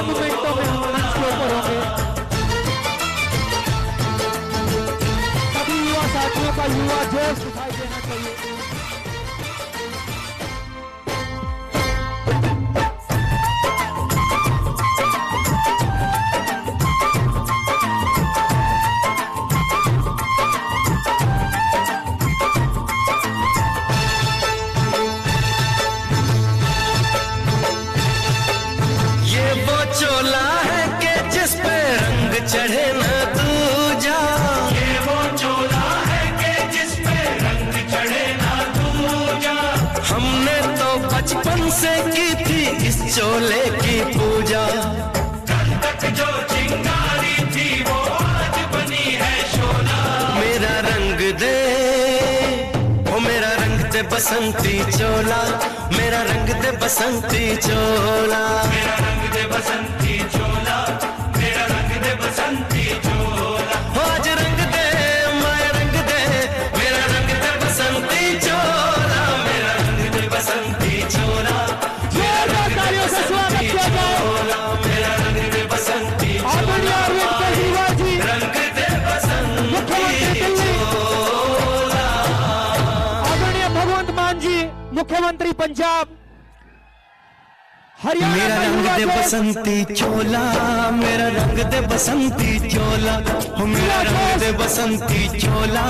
चंद मिनटों में हम मंच के ऊपर होंगे। सभी युवा साथियों का युवा जोश दिखाई देना चाहिए। चोला है कि जिस पे रंग चढ़े न दूजा, ये वो चोला है कि जिस पे रंग चढ़े न दूजा। हमने तो बचपन से की थी इस चोले की पूजा, कल तक जो चिंगारी थी वो आज बनी है शोला। मेरा रंग दे, ओ मेरा रंग दे बसंती चोला, मेरा रंग दे बसंती चोला, मेरा रंग दे बसंती चोला, मेरा रंग दे बसंती चोला। आज रंग दे मैं रंग दे, मेरा रंग दे बसंती चोला, मेरा रंग दे बसंती चोला, जोरदार तालियों से स्वागत किया जाए मेरा रंग दे बसंती आदरणीय अरविंद केजरीवाल जी, रंग दे बसंती चोला। आदरणीय भगवंत मान जी, मुख्यमंत्री पंजाब हरियाणा। मेरा रंग दे बसंती चोला, मेरा रंग दे बसंती चोला, हो मेरा रंग दे बसंती चोला,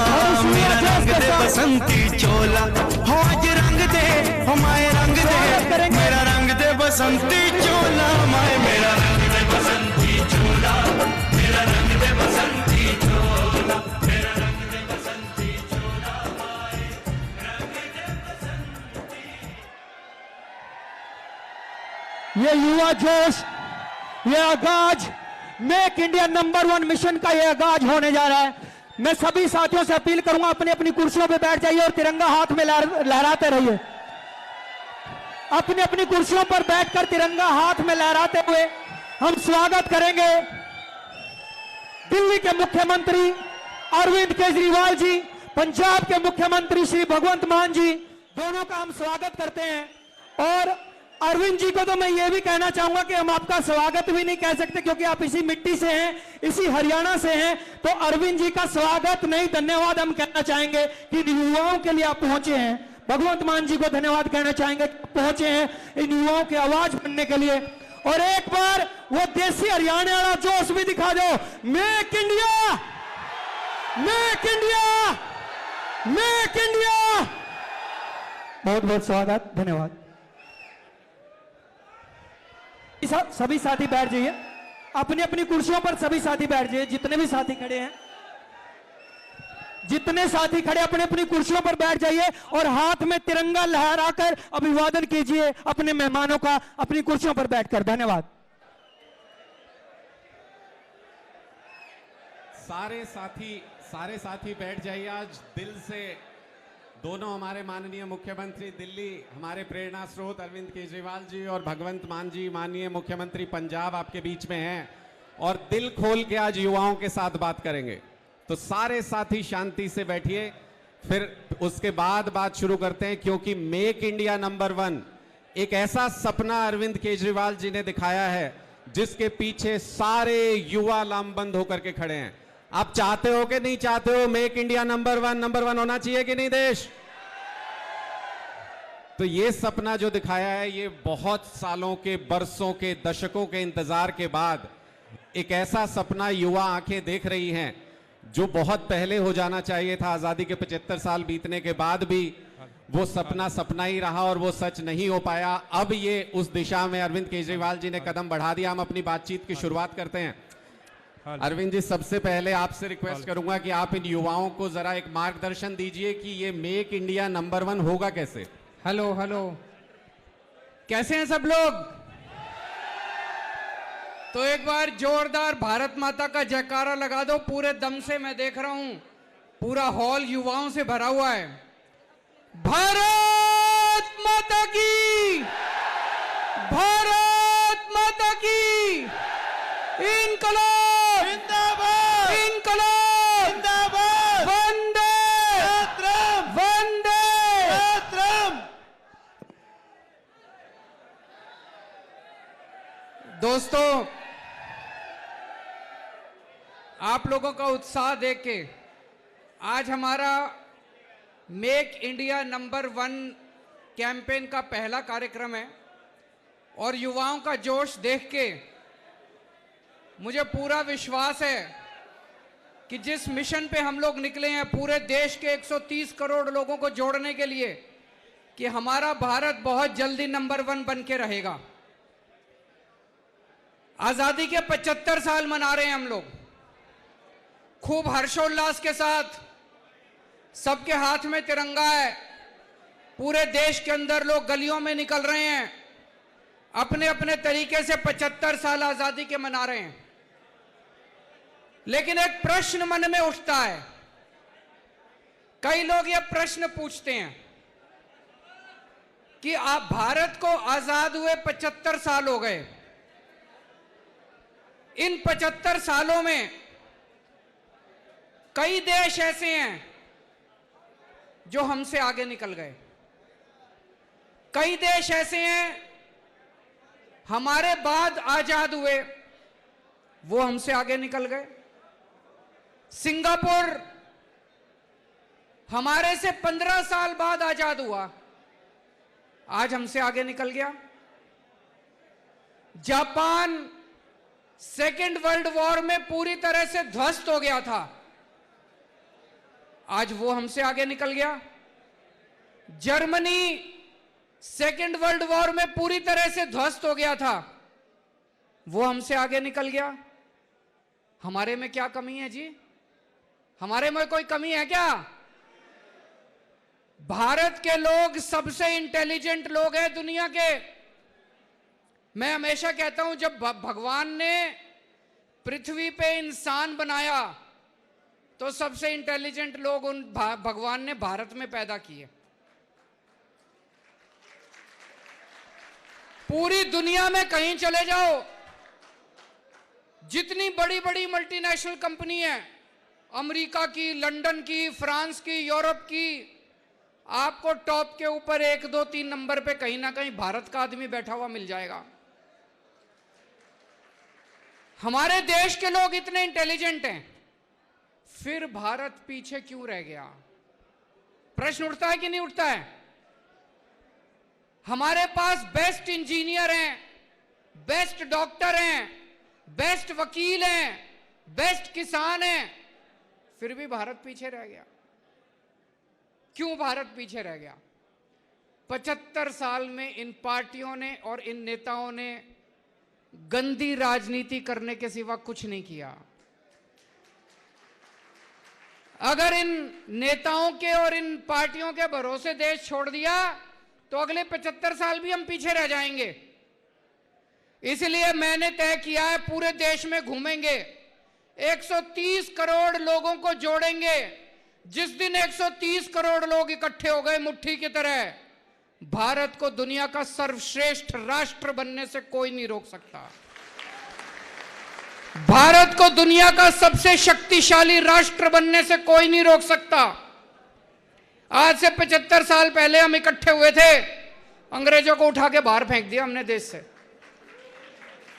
मेरा रंग दे बसंती चोला। हो आज रंग दे, हो माए रंग दे, मेरा रंग दे बसंती चोला, माए मेरा रंग दे बसंती चोला, मेरा रंग दे बसंती चोला, मेरा रंग दे बसंती चोला, माए रंग दे बसंती। ये युवा जोश, ये आगाज मेक इंडिया नंबर 1 मिशन का ये आगाज होने जा रहा है। मैं सभी साथियों से अपील करूंगा अपनी अपनी कुर्सियों पे बैठ जाइए और तिरंगा हाथ में लहराते रहिए। अपनी अपनी कुर्सियों पर बैठकर तिरंगा हाथ में लहराते हुए हम स्वागत करेंगे दिल्ली के मुख्यमंत्री अरविंद केजरीवाल जी, पंजाब के मुख्यमंत्री श्री भगवंत मान जी, दोनों का हम स्वागत करते हैं। और अरविंद जी को तो मैं ये भी कहना चाहूंगा कि हम आपका स्वागत भी नहीं कह सकते क्योंकि आप इसी मिट्टी से हैं, इसी हरियाणा से हैं। तो अरविंद जी का स्वागत नहीं, धन्यवाद हम कहना चाहेंगे कि इन युवाओं के लिए आप पहुंचे हैं। भगवंत मान जी को धन्यवाद कहना चाहेंगे, पहुंचे हैं इन युवाओं की आवाज बनने के लिए। और एक बार वो देसी हरियाणा वाला जोश भी दिखा दो, make India, make India, make India. बहुत बहुत स्वागत, धन्यवाद। सभी साथी बैठ जाइए अपनी अपनी कुर्सियों पर, सभी साथी बैठ जाइए, जितने भी साथी खड़े हैं, जितने साथी खड़े अपनी अपनी कुर्सियों पर बैठ जाइए और हाथ में तिरंगा लहराकर अभिवादन कीजिए अपने मेहमानों का अपनी कुर्सियों पर बैठकर। धन्यवाद। सारे साथी बैठ जाइए। आज दिल से दोनों हमारे माननीय मुख्यमंत्री दिल्ली, हमारे प्रेरणा स्रोत अरविंद केजरीवाल जी और भगवंत मान जी, माननीय मुख्यमंत्री पंजाब आपके बीच में हैं और दिल खोल के आज युवाओं के साथ बात करेंगे। तो सारे साथी शांति से बैठिए, फिर उसके बाद बात शुरू करते हैं, क्योंकि मेक इंडिया नंबर 1 एक ऐसा सपना अरविंद केजरीवाल जी ने दिखाया है जिसके पीछे सारे युवा लामबंद होकर के खड़े हैं। आप चाहते हो कि नहीं चाहते हो मेक इंडिया नंबर 1 होना चाहिए कि नहीं देश? तो ये सपना जो दिखाया है, ये बहुत सालों के, बरसों के, दशकों के इंतजार के बाद एक ऐसा सपना युवा आंखें देख रही हैं जो बहुत पहले हो जाना चाहिए था। आजादी के 75 साल बीतने के बाद भी वो सपना सपना ही रहा और वो सच नहीं हो पाया। अब ये उस दिशा में अरविंद केजरीवाल जी ने कदम बढ़ा दिया। हम अपनी बातचीत की शुरुआत करते हैं। अरविंद जी, सबसे पहले आपसे रिक्वेस्ट करूंगा कि आप इन युवाओं को जरा एक मार्गदर्शन दीजिए कि ये मेक इंडिया नंबर 1 होगा कैसे। हेलो हेलो, कैसे हैं सब लोग? तो एक बार जोरदार भारत माता का जयकारा लगा दो पूरे दम से। मैं देख रहा हूं पूरा हॉल युवाओं से भरा हुआ है। भारत माता की, भारत माता की, इनकलाब जिंदाबाद, इनकलाब जिंदाबाद, वंदे मातरम, वंदे मातरम। दोस्तों, आप लोगों का उत्साह देख के आज हमारा मेक इंडिया नंबर 1 कैंपेन का पहला कार्यक्रम है और युवाओं का जोश देख के मुझे पूरा विश्वास है कि जिस मिशन पे हम लोग निकले हैं पूरे देश के 130 करोड़ लोगों को जोड़ने के लिए, कि हमारा भारत बहुत जल्दी नंबर 1 बन के रहेगा। आजादी के 75 साल मना रहे हैं हम लोग, खूब हर्षोल्लास के साथ, सबके हाथ में तिरंगा है, पूरे देश के अंदर लोग गलियों में निकल रहे हैं, अपने अपने तरीके से 75 साल आजादी के मना रहे हैं। लेकिन एक प्रश्न मन में उठता है, कई लोग ये प्रश्न पूछते हैं कि आप भारत को आजाद हुए 75 साल हो गए, इन 75 सालों में कई देश ऐसे हैं जो हमसे आगे निकल गए, कई देश ऐसे हैं हमारे बाद आजाद हुए, वो हमसे आगे निकल गए। सिंगापुर हमारे से 15 साल बाद आजाद हुआ, आज हमसे आगे निकल गया। जापान सेकेंड वर्ल्ड वॉर में पूरी तरह से ध्वस्त हो गया था, आज वो हमसे आगे निकल गया। जर्मनी सेकेंड वर्ल्ड वॉर में पूरी तरह से ध्वस्त हो गया था, वो हमसे आगे निकल गया। हमारे में क्या कमी है जी? हमारे में कोई कमी है क्या? भारत के लोग सबसे इंटेलिजेंट लोग हैं दुनिया के। मैं हमेशा कहता हूं, जब भगवान ने पृथ्वी पे इंसान बनाया तो सबसे इंटेलिजेंट लोग उन भगवान ने भारत में पैदा किए। पूरी दुनिया में कहीं चले जाओ, जितनी बड़ी बड़ी मल्टीनेशनल कंपनी है, अमेरिका की, लंदन की, फ्रांस की, यूरोप की, आपको टॉप के ऊपर 1, 2, 3 नंबर पे कहीं ना कहीं भारत का आदमी बैठा हुआ मिल जाएगा। हमारे देश के लोग इतने इंटेलिजेंट हैं, फिर भारत पीछे क्यों रह गया? प्रश्न उठता है कि नहीं उठता है? हमारे पास बेस्ट इंजीनियर हैं, बेस्ट डॉक्टर हैं, बेस्ट वकील हैं, बेस्ट किसान हैं, फिर भी भारत पीछे रह गया। क्यों भारत पीछे रह गया? 75 साल में इन पार्टियों ने और इन नेताओं ने गंदी राजनीति करने के सिवा कुछ नहीं किया। अगर इन नेताओं के और इन पार्टियों के भरोसे देश छोड़ दिया तो अगले 75 साल भी हम पीछे रह जाएंगे। इसलिए मैंने तय किया है, पूरे देश में घूमेंगे, 130 करोड़ लोगों को जोड़ेंगे। जिस दिन 130 करोड़ लोग इकट्ठे हो गए मुट्ठी की तरह, भारत को दुनिया का सर्वश्रेष्ठ राष्ट्र बनने से कोई नहीं रोक सकता। भारत को दुनिया का सबसे शक्तिशाली राष्ट्र बनने से कोई नहीं रोक सकता। आज से 75 साल पहले हम इकट्ठे हुए थे, अंग्रेजों को उठा के बाहर फेंक दिया हमने देश से।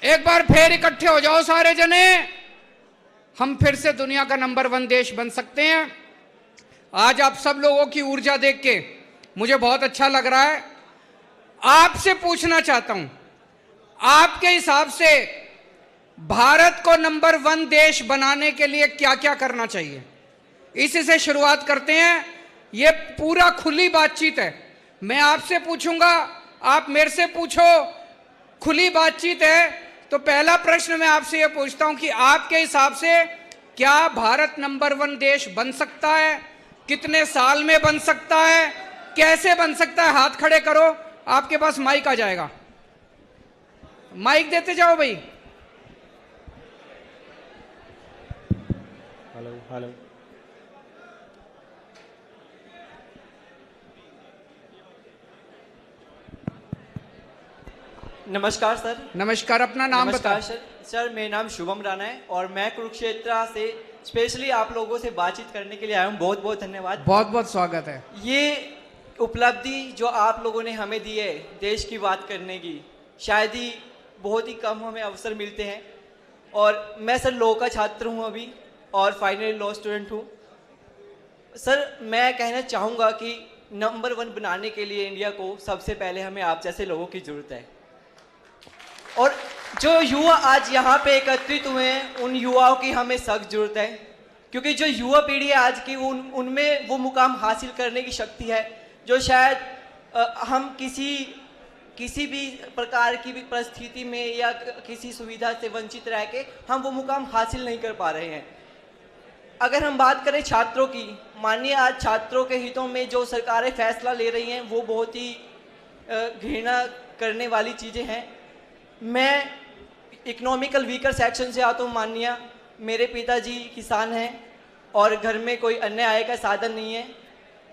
एक बार फिर इकट्ठे हो जाओ सारे जने, हम फिर से दुनिया का नंबर 1 देश बन सकते हैं। आज आप सब लोगों की ऊर्जा देख के मुझे बहुत अच्छा लग रहा है। आपसे पूछना चाहता हूं, आपके हिसाब से भारत को नंबर 1 देश बनाने के लिए क्या क्या करना चाहिए? इसी से शुरुआत करते हैं। ये पूरा खुली बातचीत है, मैं आपसे पूछूंगा, आप मेरे से पूछो, खुली बातचीत है। तो पहला प्रश्न मैं आपसे ये पूछता हूं कि आपके हिसाब से क्या भारत नंबर 1 देश बन सकता है? कितने साल में बन सकता है? कैसे बन सकता है? हाथ खड़े करो, आपके पास माइक आ जाएगा, माइक देते जाओ भाई। Hello hello. नमस्कार सर। नमस्कार, अपना नाम नमस्कार बताओ। सर, मेरा नाम शुभम राणा है और मैं कुरुक्षेत्र से स्पेशली आप लोगों से बातचीत करने के लिए आया हूँ। बहुत बहुत धन्यवाद। बहुत बहुत स्वागत है। ये उपलब्धि जो आप लोगों ने हमें दी है देश की बात करने की, शायद ही बहुत ही कम हमें अवसर मिलते हैं। और मैं सर लॉ का छात्र हूँ अभी और फाइनल लॉ स्टूडेंट हूँ। सर मैं कहना चाहूँगा कि नंबर 1 बनाने के लिए इंडिया को सबसे पहले हमें आप जैसे लोगों की ज़रूरत है। और जो युवा आज यहाँ पे एकत्रित हुए हैं उन युवाओं की हमें सख्त जरूरत है, क्योंकि जो युवा पीढ़ी है आज की उनमें वो मुकाम हासिल करने की शक्ति है जो शायद हम किसी भी प्रकार की भी परिस्थिति में या किसी सुविधा से वंचित रह के हम वो मुकाम हासिल नहीं कर पा रहे हैं। अगर हम बात करें छात्रों की, मानिए आज छात्रों के हितों में जो सरकारें फैसला ले रही हैं वो बहुत ही घृणा करने वाली चीज़ें हैं। मैं इकोनॉमिकल वीकर सेक्शन से आता हूँ। मानिए मेरे पिताजी किसान हैं और घर में कोई अन्य आय का साधन नहीं है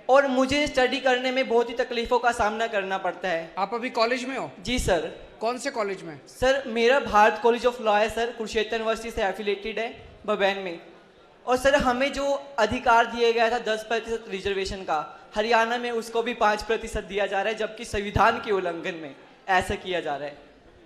और मुझे स्टडी करने में बहुत ही तकलीफ़ों का सामना करना पड़ता है। आप अभी कॉलेज में हो? जी सर। कौन से कॉलेज में? सर मेरा भारत कॉलेज ऑफ लॉ है सर, कुरुक्षेत्र यूनिवर्सिटी से एफिलेटेड है बबैन में। और सर हमें जो अधिकार दिया गया था 10% रिजर्वेशन का, हरियाणा में उसको भी 5% दिया जा रहा है, जबकि संविधान के उल्लंघन में ऐसा किया जा रहा है।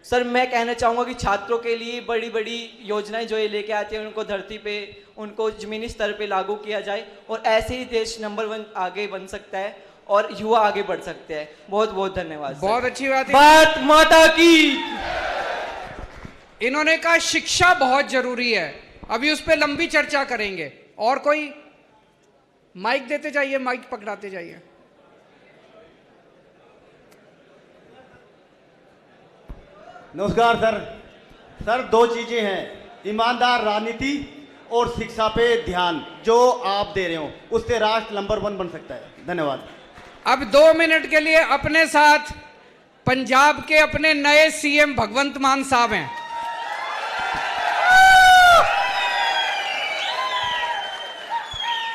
सर मैं कहना चाहूँगा कि छात्रों के लिए बड़ी बड़ी योजनाएं जो ये लेके आते हैं उनको धरती पे, उनको ज़मीनी स्तर पे लागू किया जाए और ऐसे ही देश नंबर 1 आगे बन सकता है और युवा आगे बढ़ सकते हैं। बहुत बहुत धन्यवाद। बहुत अच्छी बात है। भारत माता की। इन्होंने कहा शिक्षा बहुत जरूरी है, अभी उस पर लंबी चर्चा करेंगे। और कोई? माइक देते जाइए, माइक पकड़ाते जाइए। नमस्कार सर। सर 2 चीजें हैं, ईमानदार राजनीति और शिक्षा पे ध्यान जो आप दे रहे हो उससे राष्ट्र नंबर 1 बन सकता है। धन्यवाद। अब 2 मिनट के लिए अपने साथ पंजाब के अपने नए सीएम भगवंत मान साहब हैं।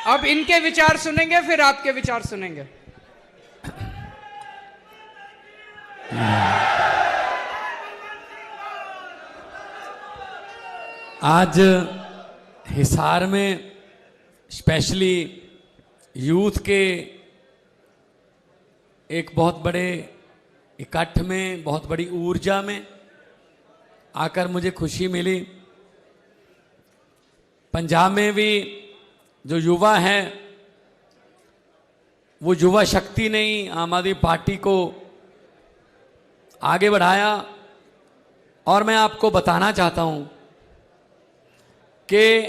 अब इनके विचार सुनेंगे, फिर आपके विचार सुनेंगे। आज हिसार में स्पेशली यूथ के एक बहुत बड़े इकट्ठ में, बहुत बड़ी ऊर्जा में आकर मुझे खुशी मिली। पंजाब में भी जो युवा हैं वो युवा शक्ति ने ही आम आदमी पार्टी को आगे बढ़ाया। और मैं आपको बताना चाहता हूं कि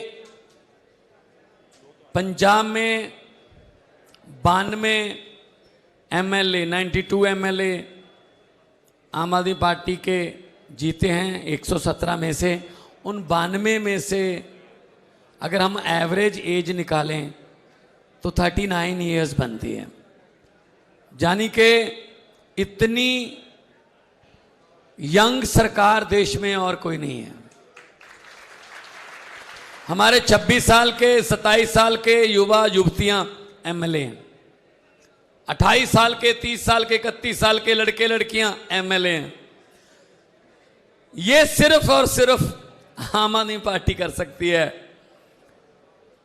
पंजाब में 92 एमएलए, 92 एमएलए आम आदमी पार्टी के जीते हैं 117 में से। उन 92 में से अगर हम एवरेज एज निकालें तो 39 ईयर्स बनती है, यानी कि इतनी यंग सरकार देश में और कोई नहीं है। हमारे 26 साल के, 27 साल के युवा युवतियां एमएलए हैं, 28 साल के, 30 साल के, 31 साल के लड़के लड़कियां एमएलए हैं। ये सिर्फ और सिर्फ आम आदमी पार्टी कर सकती है,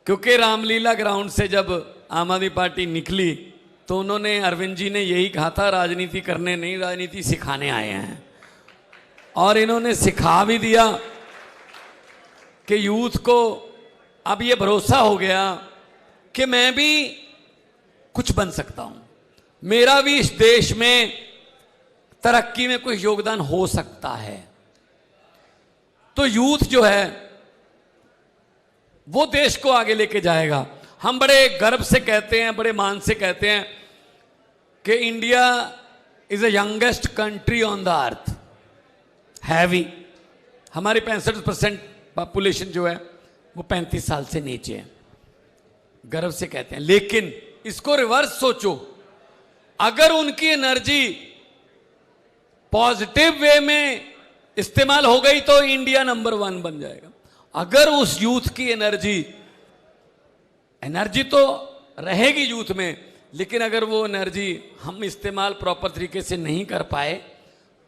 क्योंकि रामलीला ग्राउंड से जब आम आदमी पार्टी निकली तो उन्होंने, अरविंद जी ने यही कहा था, राजनीति करने नहीं, राजनीति सिखाने आए हैं। और इन्होंने सिखा भी दिया कि यूथ को अब ये भरोसा हो गया कि मैं भी कुछ बन सकता हूं, मेरा भी इस देश में तरक्की में कुछ योगदान हो सकता है। तो यूथ जो है वो देश को आगे लेके जाएगा। हम बड़े गर्व से कहते हैं, बड़े मान से कहते हैं कि India is the youngest country on the earth. है भी, हमारी 65% पॉपुलेशन जो है वो 35 साल से नीचे है, गर्व से कहते हैं। लेकिन इसको रिवर्स सोचो, अगर उनकी एनर्जी पॉजिटिव वे में इस्तेमाल हो गई तो इंडिया नंबर 1 बन जाएगा। अगर उस यूथ की एनर्जी तो रहेगी यूथ में, लेकिन अगर वो एनर्जी हम इस्तेमाल प्रॉपर तरीके से नहीं कर पाए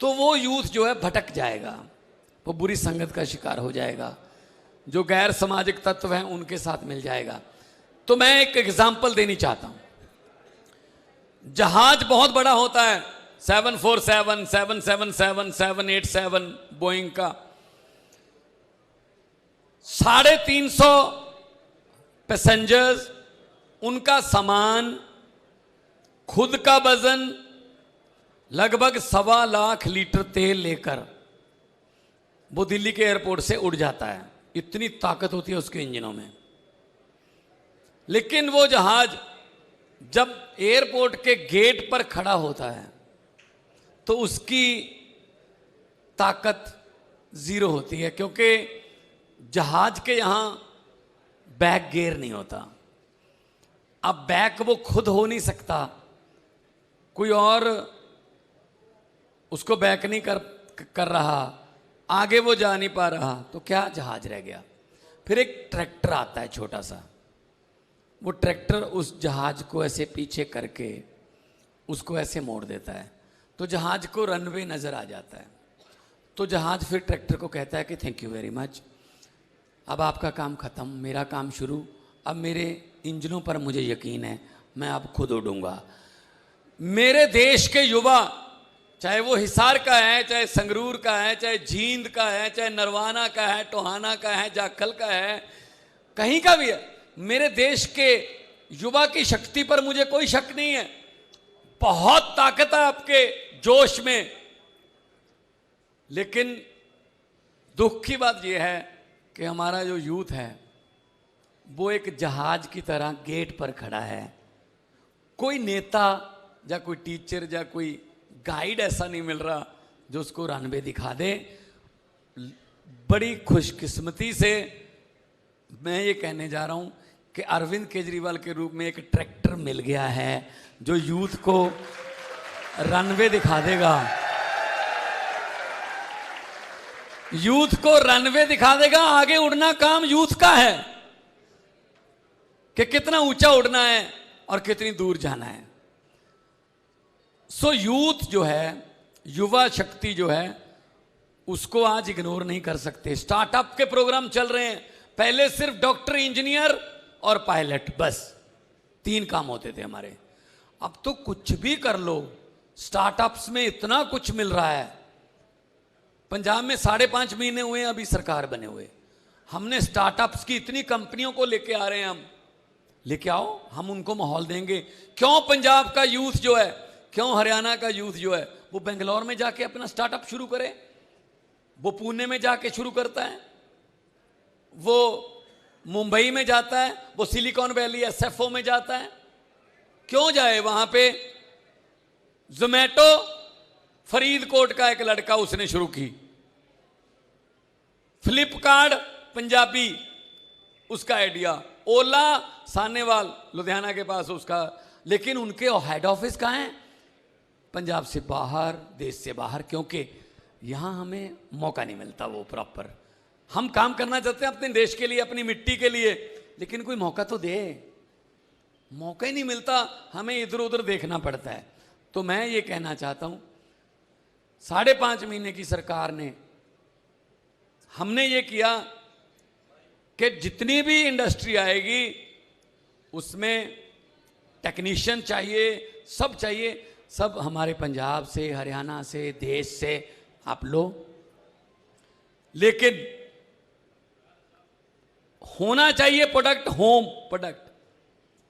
तो वो यूथ जो है भटक जाएगा, वो बुरी संगत का शिकार हो जाएगा, जो गैर सामाजिक तत्व हैं उनके साथ मिल जाएगा। तो मैं एक एग्जाम्पल देनी चाहता हूं। जहाज बहुत बड़ा होता है, 747, 777, 787 बोइंग का 350 पैसेंजर्स, उनका सामान, खुद का वजन, लगभग 1.25 लाख लीटर तेल लेकर वो दिल्ली के एयरपोर्ट से उड़ जाता है। इतनी ताकत होती है उसके इंजनों में। लेकिन वो जहाज जब एयरपोर्ट के गेट पर खड़ा होता है तो उसकी ताकत जीरो होती है, क्योंकि जहाज के यहां बैक गियर नहीं होता। अब बैक वो खुद हो नहीं सकता, कोई और उसको बैक नहीं कर रहा, आगे वो जा नहीं पा रहा, तो क्या जहाज रह गया। फिर एक ट्रैक्टर आता है छोटा सा, वो ट्रैक्टर उस जहाज को ऐसे पीछे करके उसको ऐसे मोड़ देता है, तो जहाज को रनवे नजर आ जाता है। तो जहाज फिर ट्रैक्टर को कहता है कि थैंक यू वेरी मच, अब आपका काम खत्म, मेरा काम शुरू। अब मेरे इंजनों पर मुझे यकीन है, मैं अब खुद उड़ूंगा। मेरे देश के युवा, चाहे वो हिसार का है, चाहे संगरूर का है, चाहे जींद का है, चाहे नरवाना का है, टोहाना का है, जाखल का है, कहीं का भी है, मेरे देश के युवा की शक्ति पर मुझे कोई शक नहीं है। बहुत ताकत है आपके जोश में। लेकिन दुख की बात यह है कि हमारा जो यूथ है वो एक जहाज की तरह गेट पर खड़ा है। कोई नेता या कोई टीचर या कोई गाइड ऐसा नहीं मिल रहा जो उसको रनवे दिखा दे। बड़ी खुशकिस्मती से मैं ये कहने जा रहा हूं कि अरविंद केजरीवाल के रूप में एक ट्रैक्टर मिल गया है जो यूथ को रनवे दिखा देगा, यूथ को रनवे दिखा देगा। आगे उड़ना काम यूथ का है कि कितना ऊंचा उड़ना है और कितनी दूर जाना है। सो यूथ जो है, युवा शक्ति जो है, उसको आज इग्नोर नहीं कर सकते। स्टार्टअप के प्रोग्राम चल रहे हैं। पहले सिर्फ डॉक्टर, इंजीनियर और पायलट, बस 3 काम होते थे हमारे। अब तो कुछ भी कर लो, स्टार्टअप्स में इतना कुछ मिल रहा है। पंजाब में 5.5 महीने हुए हैं अभी सरकार बने हुए, हमने स्टार्टअप्स की इतनी कंपनियों को लेके आ रहे हैं। हम लेके आओ, हम उनको माहौल देंगे। क्यों पंजाब का यूथ जो है, क्यों हरियाणा का यूथ जो है, वो बेंगलोर में जाके अपना स्टार्टअप शुरू करे, वो पुणे में जाके शुरू करता है, वो मुंबई में जाता है, वो सिलिकॉन वैली SFO में जाता है। क्यों जाए वहां पे? जोमैटो फरीदकोट का एक लड़का उसने शुरू की, फ्लिपकार्ट पंजाबी उसका आइडिया, ओला सानेवाल लुधियाना के पास उसका। लेकिन उनके हेड ऑफिस कहां है? पंजाब से बाहर, देश से बाहर, क्योंकि यहां हमें मौका नहीं मिलता वो प्रॉपर। हम काम करना चाहते हैं अपने देश के लिए, अपनी मिट्टी के लिए, लेकिन कोई मौका तो दे। मौका ही नहीं मिलता, हमें इधर उधर देखना पड़ता है। तो मैं ये कहना चाहता हूं, 5.5 महीने की सरकार ने, हमने ये किया कि जितनी भी इंडस्ट्री आएगी उसमें टेक्नीशियन चाहिए, सब चाहिए, सब हमारे पंजाब से, हरियाणा से, देश से आप लो। लेकिन होना चाहिए प्रोडक्ट, होम प्रोडक्ट।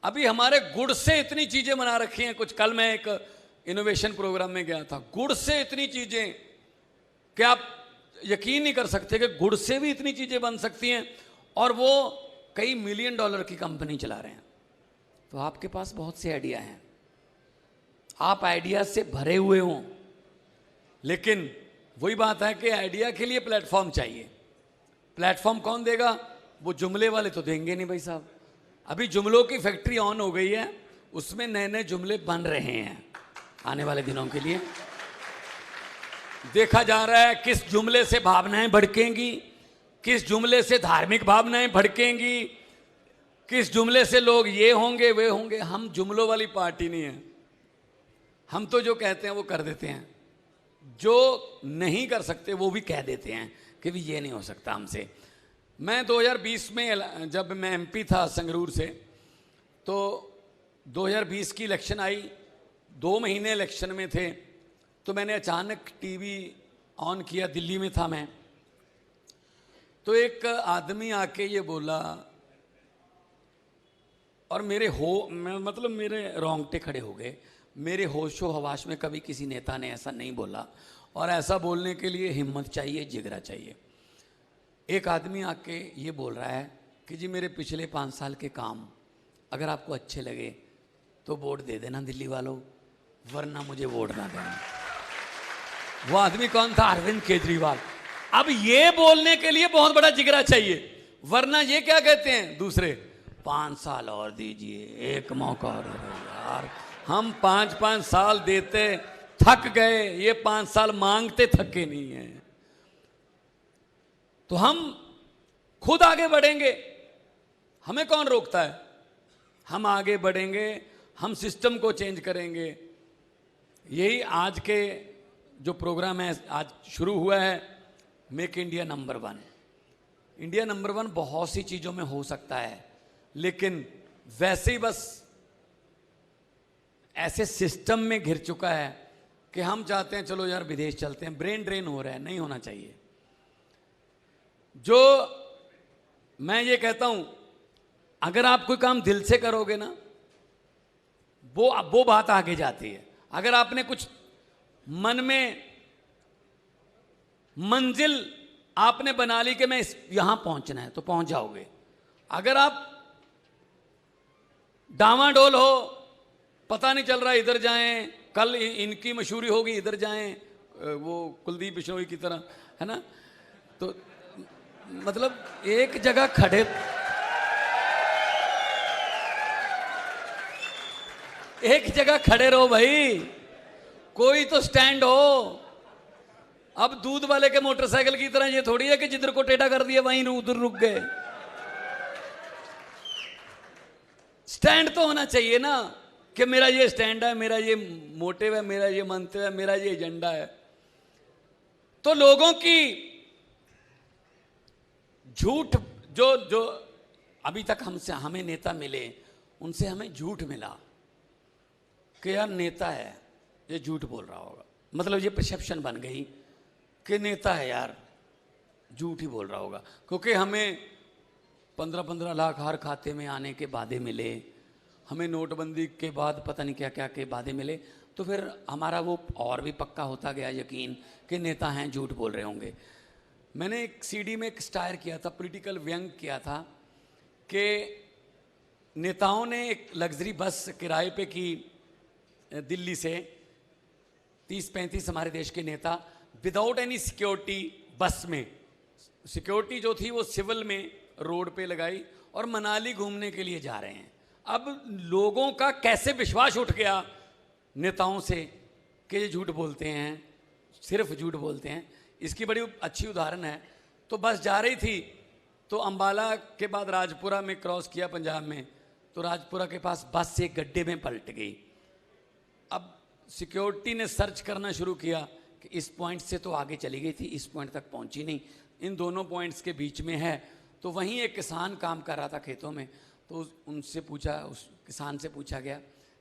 अभी हमारे गुड़ से इतनी चीजें बना रखी हैं। कुछ कल मैं एक इनोवेशन प्रोग्राम में गया था, गुड़ से इतनी चीजें कि आप यकीन नहीं कर सकते कि गुड़ से भी इतनी चीजें बन सकती हैं, और वो कई $1 मिलियन की कंपनी चला रहे हैं। तो आपके पास बहुत से आइडिया हैं, आप आइडिया से भरे हुए हों, लेकिन वही बात है कि आइडिया के लिए प्लेटफॉर्म चाहिए। प्लेटफॉर्म कौन देगा? वो जुमले वाले तो देंगे नहीं भाई साहब। अभी जुमलों की फैक्ट्री ऑन हो गई है, उसमें नए नए जुमले बन रहे हैं आने वाले दिनों के लिए। देखा जा रहा है किस जुमले से भावनाएं भड़केंगी, किस जुमले से धार्मिक भावनाएं भड़केंगी, किस जुमले से लोग ये होंगे वे होंगे। हम जुमलों वाली पार्टी नहीं है। हम तो जो कहते हैं वो कर देते हैं, जो नहीं कर सकते वो भी कह देते हैं कि भी ये नहीं हो सकता हमसे। मैं 2020 में जब मैं MP था संगरूर से, तो 2020 की इलेक्शन आई, 2 महीने इलेक्शन में थे। तो मैंने अचानक टीवी ऑन किया, दिल्ली में था मैं, तो एक आदमी आके ये बोला, और मतलब मेरे रोंगटे खड़े हो गए। मेरे होशो हवास में कभी किसी नेता ने ऐसा नहीं बोला, और ऐसा बोलने के लिए हिम्मत चाहिए, जिगरा चाहिए। एक आदमी आके ये बोल रहा है कि जी मेरे पिछले 5 साल के काम अगर आपको अच्छे लगे तो वोट दे देना दिल्ली वालों, वरना मुझे वोट ना देना। वो आदमी कौन था? अरविंद केजरीवाल। अब ये बोलने के लिए बहुत बड़ा जिगरा चाहिए, वरना ये क्या कहते हैं दूसरे, 5 साल और दीजिए, एक मौका और दे दो यार। हम 5-5 साल देते थक गए, ये 5 साल मांगते थके नहीं है। तो हम खुद आगे बढ़ेंगे, हमें कौन रोकता है? हम आगे बढ़ेंगे, हम सिस्टम को चेंज करेंगे। यही आज के जो प्रोग्राम है, आज शुरू हुआ है make India number 1। India number 1 बहुत सी चीज़ों में हो सकता है, लेकिन वैसे ही बस ऐसे सिस्टम में घिर चुका है कि हम चाहते हैं चलो यार विदेश चलते हैं, ब्रेन ड्रेन हो रहा है, नहीं होना चाहिए। जो मैं ये कहता हूं, अगर आप कोई काम दिल से करोगे ना, वो बात आगे जाती है। अगर आपने कुछ मन में मंजिल आपने बना ली कि मैं यहां पहुंचना है, तो पहुंच जाओगे। अगर आप डामाडोल हो, पता नहीं चल रहा इधर जाएं, कल इनकी मशहूरी होगी इधर जाएं, वो कुलदीप बिश्नोई की तरह, है ना, तो मतलब एक जगह खड़े रहो भाई, कोई तो स्टैंड हो। अब दूध वाले के मोटरसाइकिल की तरह ये थोड़ी है कि जिधर को टेढ़ा कर दिया वहीं उधर रुक गए। स्टैंड तो होना चाहिए ना, कि मेरा ये स्टैंड है, मेरा ये मोटिव है, मेरा ये मंतव्य है, मेरा ये एजेंडा है। तो लोगों की झूठ जो अभी तक हमें नेता मिले, उनसे हमें झूठ मिला कि यार नेता है, ये झूठ बोल रहा होगा। मतलब ये परसेप्शन बन गई कि नेता है यार, झूठ ही बोल रहा होगा। क्योंकि हमें 15-15 लाख हर खाते में आने के वादे मिले, हमें नोटबंदी के बाद पता नहीं क्या क्या के वादे मिले, तो फिर हमारा वो और भी पक्का होता गया यकीन कि नेता हैं, झूठ बोल रहे होंगे। मैंने एक सीडी में एक स्टायर किया था, पॉलिटिकल व्यंग किया था कि नेताओं ने एक लग्जरी बस किराए पे की दिल्ली से, 30-35 हमारे देश के नेता विदाउट एनी सिक्योरिटी बस में, सिक्योरिटी जो थी वो सिविल में रोड पे लगाई, और मनाली घूमने के लिए जा रहे हैं। अब लोगों का कैसे विश्वास उठ गया नेताओं से कि ये झूठ बोलते हैं, सिर्फ झूठ बोलते हैं। इसकी बड़ी अच्छी उदाहरण है। तो बस जा रही थी, तो अंबाला के बाद राजपुरा में क्रॉस किया पंजाब में, तो राजपुरा के पास बस एक गड्ढे में पलट गई। अब सिक्योरिटी ने सर्च करना शुरू किया कि इस पॉइंट से तो आगे चली गई थी, इस पॉइंट तक पहुंची नहीं, इन दोनों पॉइंट्स के बीच में है। तो वहीं एक किसान काम कर रहा था खेतों में, तो उनसे पूछा, उस किसान से पूछा गया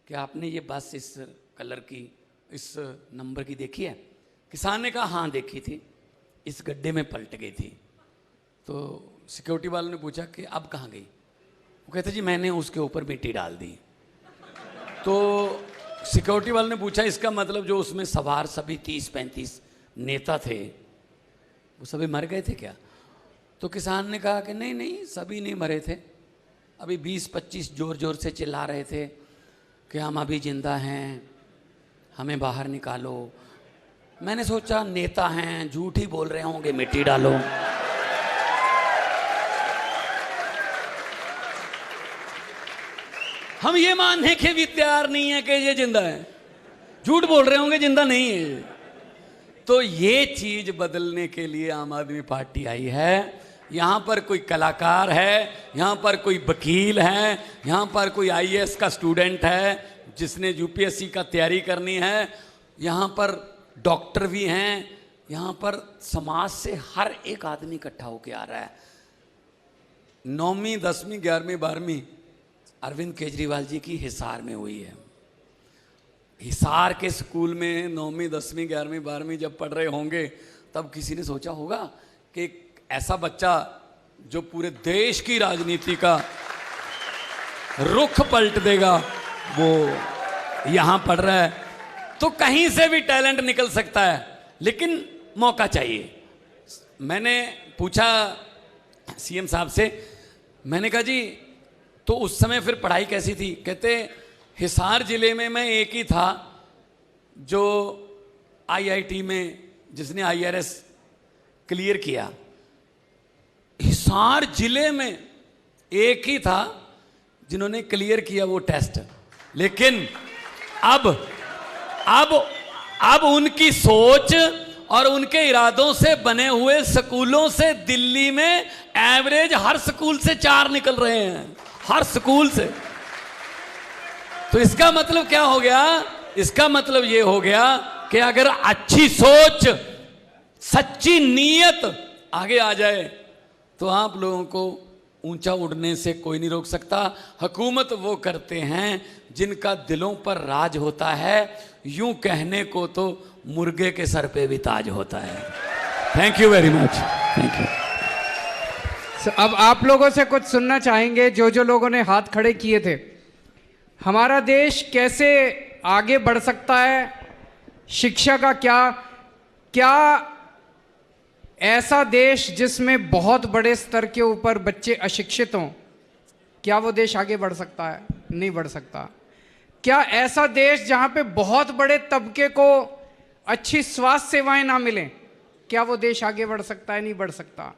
कि आपने ये बस इस कलर की, इस नंबर की देखी है? किसान ने कहा हाँ देखी थी, इस गड्ढे में पलट गई थी। तो सिक्योरिटी वालों ने पूछा कि अब कहाँ गई? वो कहते जी मैंने उसके ऊपर मिट्टी डाल दी। तो सिक्योरिटी वालों ने पूछा इसका मतलब जो उसमें सवार सभी 30-35 नेता थे वो सभी मर गए थे क्या? तो किसान ने कहा कि नहीं नहीं, सभी नहीं मरे थे, अभी 20-25 जोर जोर से चिल्ला रहे थे कि हम अभी जिंदा हैं, हमें बाहर निकालो। मैंने सोचा नेता हैं, झूठ ही बोल रहे होंगे, मिट्टी डालो। हम ये मानने के भी तैयार नहीं है कि ये जिंदा है, झूठ बोल रहे होंगे, जिंदा नहीं है। तो ये चीज बदलने के लिए आम आदमी पार्टी आई है। यहाँ पर कोई कलाकार है, यहाँ पर कोई वकील है, यहाँ पर कोई आईएएस का स्टूडेंट है जिसने यूपीएससी का तैयारी करनी है, यहाँ पर डॉक्टर भी हैं, यहाँ पर समाज से हर एक आदमी इकट्ठा होकर आ रहा है। 9वीं 10वीं 11वीं 12वीं अरविंद केजरीवाल जी की हिसार में हुई है। हिसार के स्कूल में 9वीं 10वीं 11वीं 12वीं जब पढ़ रहे होंगे तब किसी ने सोचा होगा कि ऐसा बच्चा जो पूरे देश की राजनीति का रुख पलट देगा वो यहाँ पढ़ रहा है। तो कहीं से भी टैलेंट निकल सकता है, लेकिन मौका चाहिए। मैंने पूछा सीएम साहब से, मैंने कहा जी तो उस समय फिर पढ़ाई कैसी थी? कहते हिसार जिले में मैं एक ही था जो आईआईटी में जिसने आईआरएस क्लियर किया। हिसार जिले में एक ही था जिन्होंने क्लियर किया वो टेस्ट। लेकिन अब उनकी सोच और उनके इरादों से बने हुए स्कूलों से दिल्ली में एवरेज हर स्कूल से 4 निकल रहे हैं, हर स्कूल से। तो इसका मतलब क्या हो गया? इसका मतलब ये हो गया कि अगर अच्छी सोच, सच्ची नीयत आगे आ जाए तो आप लोगों को ऊंचा उड़ने से कोई नहीं रोक सकता। हुकूमत वो करते हैं जिनका दिलों पर राज होता है, यूं कहने को तो मुर्गे के सर पे भी ताज होता है। Thank you very much. Thank you. अब आप लोगों से कुछ सुनना चाहेंगे, जो लोगों ने हाथ खड़े किए थे। हमारा देश कैसे आगे बढ़ सकता है, शिक्षा का क्या ऐसा देश जिसमें बहुत बड़े स्तर के ऊपर बच्चे अशिक्षित हों, क्या वो देश आगे बढ़ सकता है? नहीं बढ़ सकता। क्या ऐसा देश जहां पे बहुत बड़े तबके को अच्छी स्वास्थ्य सेवाएं ना मिलें, क्या वो देश आगे बढ़ सकता है? नहीं बढ़ सकता।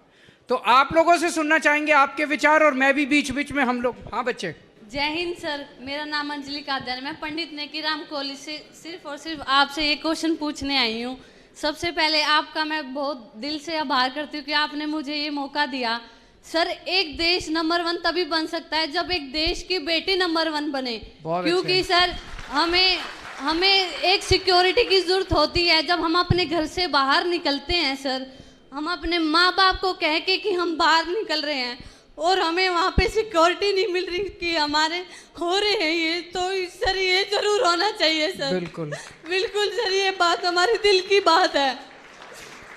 तो आप लोगों से सुनना चाहेंगे आपके विचार, और मैं भी बीच बीच में हम लोग। हाँ बच्चे। जय हिंद सर, मेरा नाम अंजलि कादर है। मैं पंडित नेकीराम कॉलेज से सिर्फ और सिर्फ आपसे एक क्वेश्चन पूछने आई हूँ। सबसे पहले आपका मैं बहुत दिल से आभार करती हूँ कि आपने मुझे ये मौका दिया। सर, एक देश नंबर 1 तभी बन सकता है जब एक देश की बेटी नंबर 1 बने, क्योंकि सर हमें एक सिक्योरिटी की जरूरत होती है। जब हम अपने घर से बाहर निकलते हैं सर, हम अपने माँ बाप को कह के कि हम बाहर निकल रहे हैं और हमें वहाँ पे सिक्योरिटी नहीं मिल रही कि हमारे हो रहे हैं ये, तो सर ये जरूर होना चाहिए सर। बिल्कुल बिल्कुल सर, ये बात हमारे दिल की बात है।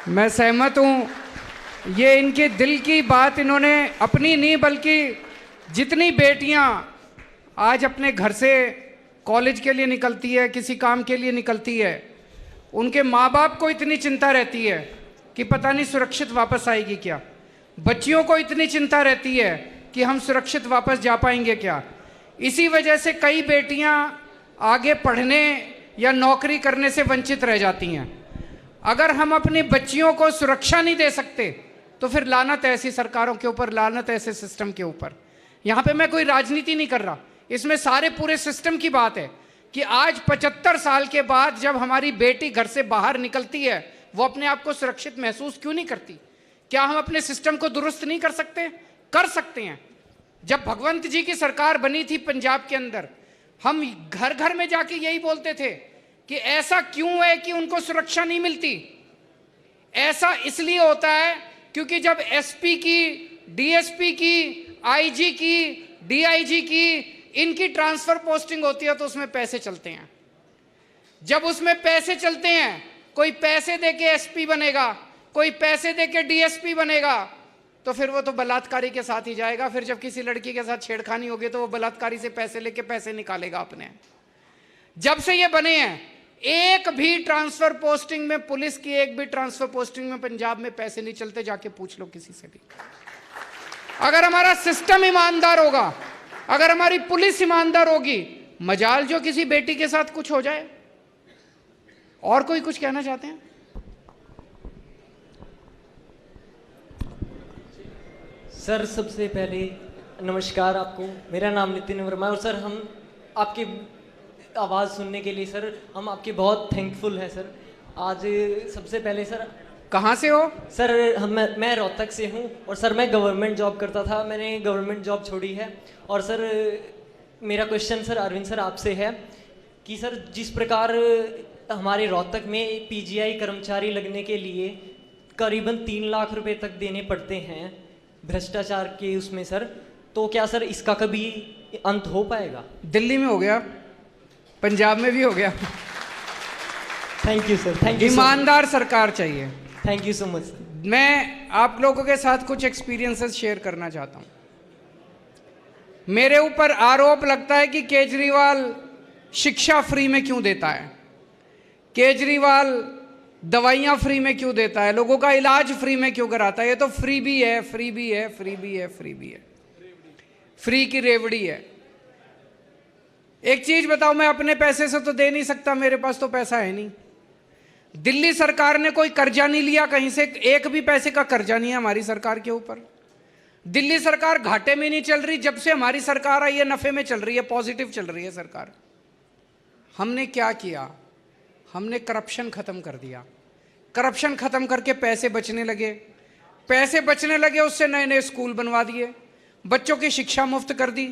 मैं सहमत हूँ। ये इनके दिल की बात इन्होंने अपनी नहीं, बल्कि जितनी बेटियाँ आज अपने घर से कॉलेज के लिए निकलती है, किसी काम के लिए निकलती है, उनके माँ बाप को इतनी चिंता रहती है कि पता नहीं सुरक्षित वापस आएगी क्या। बच्चियों को इतनी चिंता रहती है कि हम सुरक्षित वापस जा पाएंगे क्या। इसी वजह से कई बेटियां आगे पढ़ने या नौकरी करने से वंचित रह जाती हैं। अगर हम अपनी बच्चियों को सुरक्षा नहीं दे सकते तो फिर लानत है ऐसी सरकारों के ऊपर, लानत है ऐसे सिस्टम के ऊपर। यहाँ पे मैं कोई राजनीति नहीं कर रहा, इसमें सारे पूरे सिस्टम की बात है कि आज 75 साल के बाद जब हमारी बेटी घर से बाहर निकलती है, वो अपने आप को सुरक्षित महसूस क्यों नहीं करती? क्या हम अपने सिस्टम को दुरुस्त नहीं कर सकते? कर सकते हैं। जब भगवंत जी की सरकार बनी थी पंजाब के अंदर, हम घर घर में जाके यही बोलते थे कि ऐसा क्यों है कि उनको सुरक्षा नहीं मिलती। ऐसा इसलिए होता है क्योंकि जब एसपी की, डीएसपी की, आईजी की, डीआईजी की, इनकी ट्रांसफर पोस्टिंग होती है तो उसमें पैसे चलते हैं। जब उसमें पैसे चलते हैं, कोई पैसे देके एसपी बनेगा, कोई पैसे देके डीएसपी बनेगा, तो फिर वो तो बलात्कारी के साथ ही जाएगा। फिर जब किसी लड़की के साथ छेड़खानी होगी तो वो बलात्कारी से पैसे लेके पैसे निकालेगा अपने। जब से ये बने हैं, एक भी ट्रांसफर पोस्टिंग में, पुलिस की एक भी ट्रांसफर पोस्टिंग में पंजाब में पैसे नहीं चलते। जाके पूछ लो किसी से भी। अगर हमारा सिस्टम ईमानदार होगा, अगर हमारी पुलिस ईमानदार होगी, मजाल जो किसी बेटी के साथ कुछ हो जाए। और कोई कुछ कहना चाहते हैं? सर, सबसे पहले नमस्कार आपको। मेरा नाम नितिन वर्मा है और सर हम आपकी आवाज़ सुनने के लिए सर हम आपके बहुत थैंकफुल हैं सर। आज सबसे पहले सर, कहाँ से हो? सर मैं रोहतक से हूँ और सर मैं गवर्नमेंट जॉब करता था, मैंने गवर्नमेंट जॉब छोड़ी है। और सर मेरा क्वेश्चन सर अरविंद सर आपसे है कि सर जिस प्रकार हमारे रोहतक में पीजीआई कर्मचारी लगने के लिए करीबन 3 लाख रुपए तक देने पड़ते हैं भ्रष्टाचार के उसमें सर, तो क्या सर इसका कभी अंत हो पाएगा? दिल्ली में हो गया, पंजाब में भी हो गया। Thank you sir, thank you. ईमानदार सरकार चाहिए। Thank you so much. मैं आप लोगों के साथ कुछ एक्सपीरियंसेस शेयर करना चाहता हूं। मेरे ऊपर आरोप लगता है कि केजरीवाल शिक्षा फ्री में क्यों देता है, केजरीवाल दवाइयां फ्री में क्यों देता है, लोगों का इलाज फ्री में क्यों कराता है। ये तो फ्री भी है, फ्री भी है, फ्री भी है, फ्री भी है, फ्री की रेवड़ी है। एक चीज बताओ, मैं अपने पैसे से तो दे नहीं सकता, मेरे पास तो पैसा है नहीं। दिल्ली सरकार ने कोई कर्जा नहीं लिया कहीं से, एक भी पैसे का कर्जा नहीं है हमारी सरकार के ऊपर। दिल्ली सरकार घाटे में नहीं चल रही, जब से हमारी सरकार आई है नफे में चल रही है, पॉजिटिव चल रही है सरकार। हमने क्या किया, हमने करप्शन खत्म कर दिया। करप्शन खत्म करके पैसे बचने लगे, पैसे बचने लगे, उससे नए नए स्कूल बनवा दिए, बच्चों की शिक्षा मुफ्त कर दी,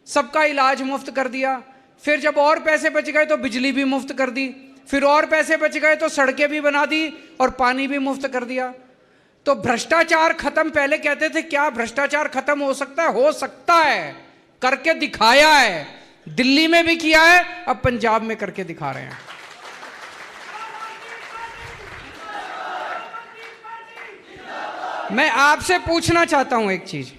सबका इलाज मुफ्त कर दिया। फिर जब और पैसे बच गए तो बिजली भी मुफ्त कर दी, फिर और पैसे बच गए तो सड़कें भी बना दी और पानी भी मुफ्त कर दिया। तो भ्रष्टाचार खत्म, पहले कहते थे क्या भ्रष्टाचार खत्म हो सकता है, हो सकता है, करके दिखाया है। दिल्ली में भी किया है, अब पंजाब में करके दिखा रहे हैं। मैं आपसे पूछना चाहता हूं एक चीज,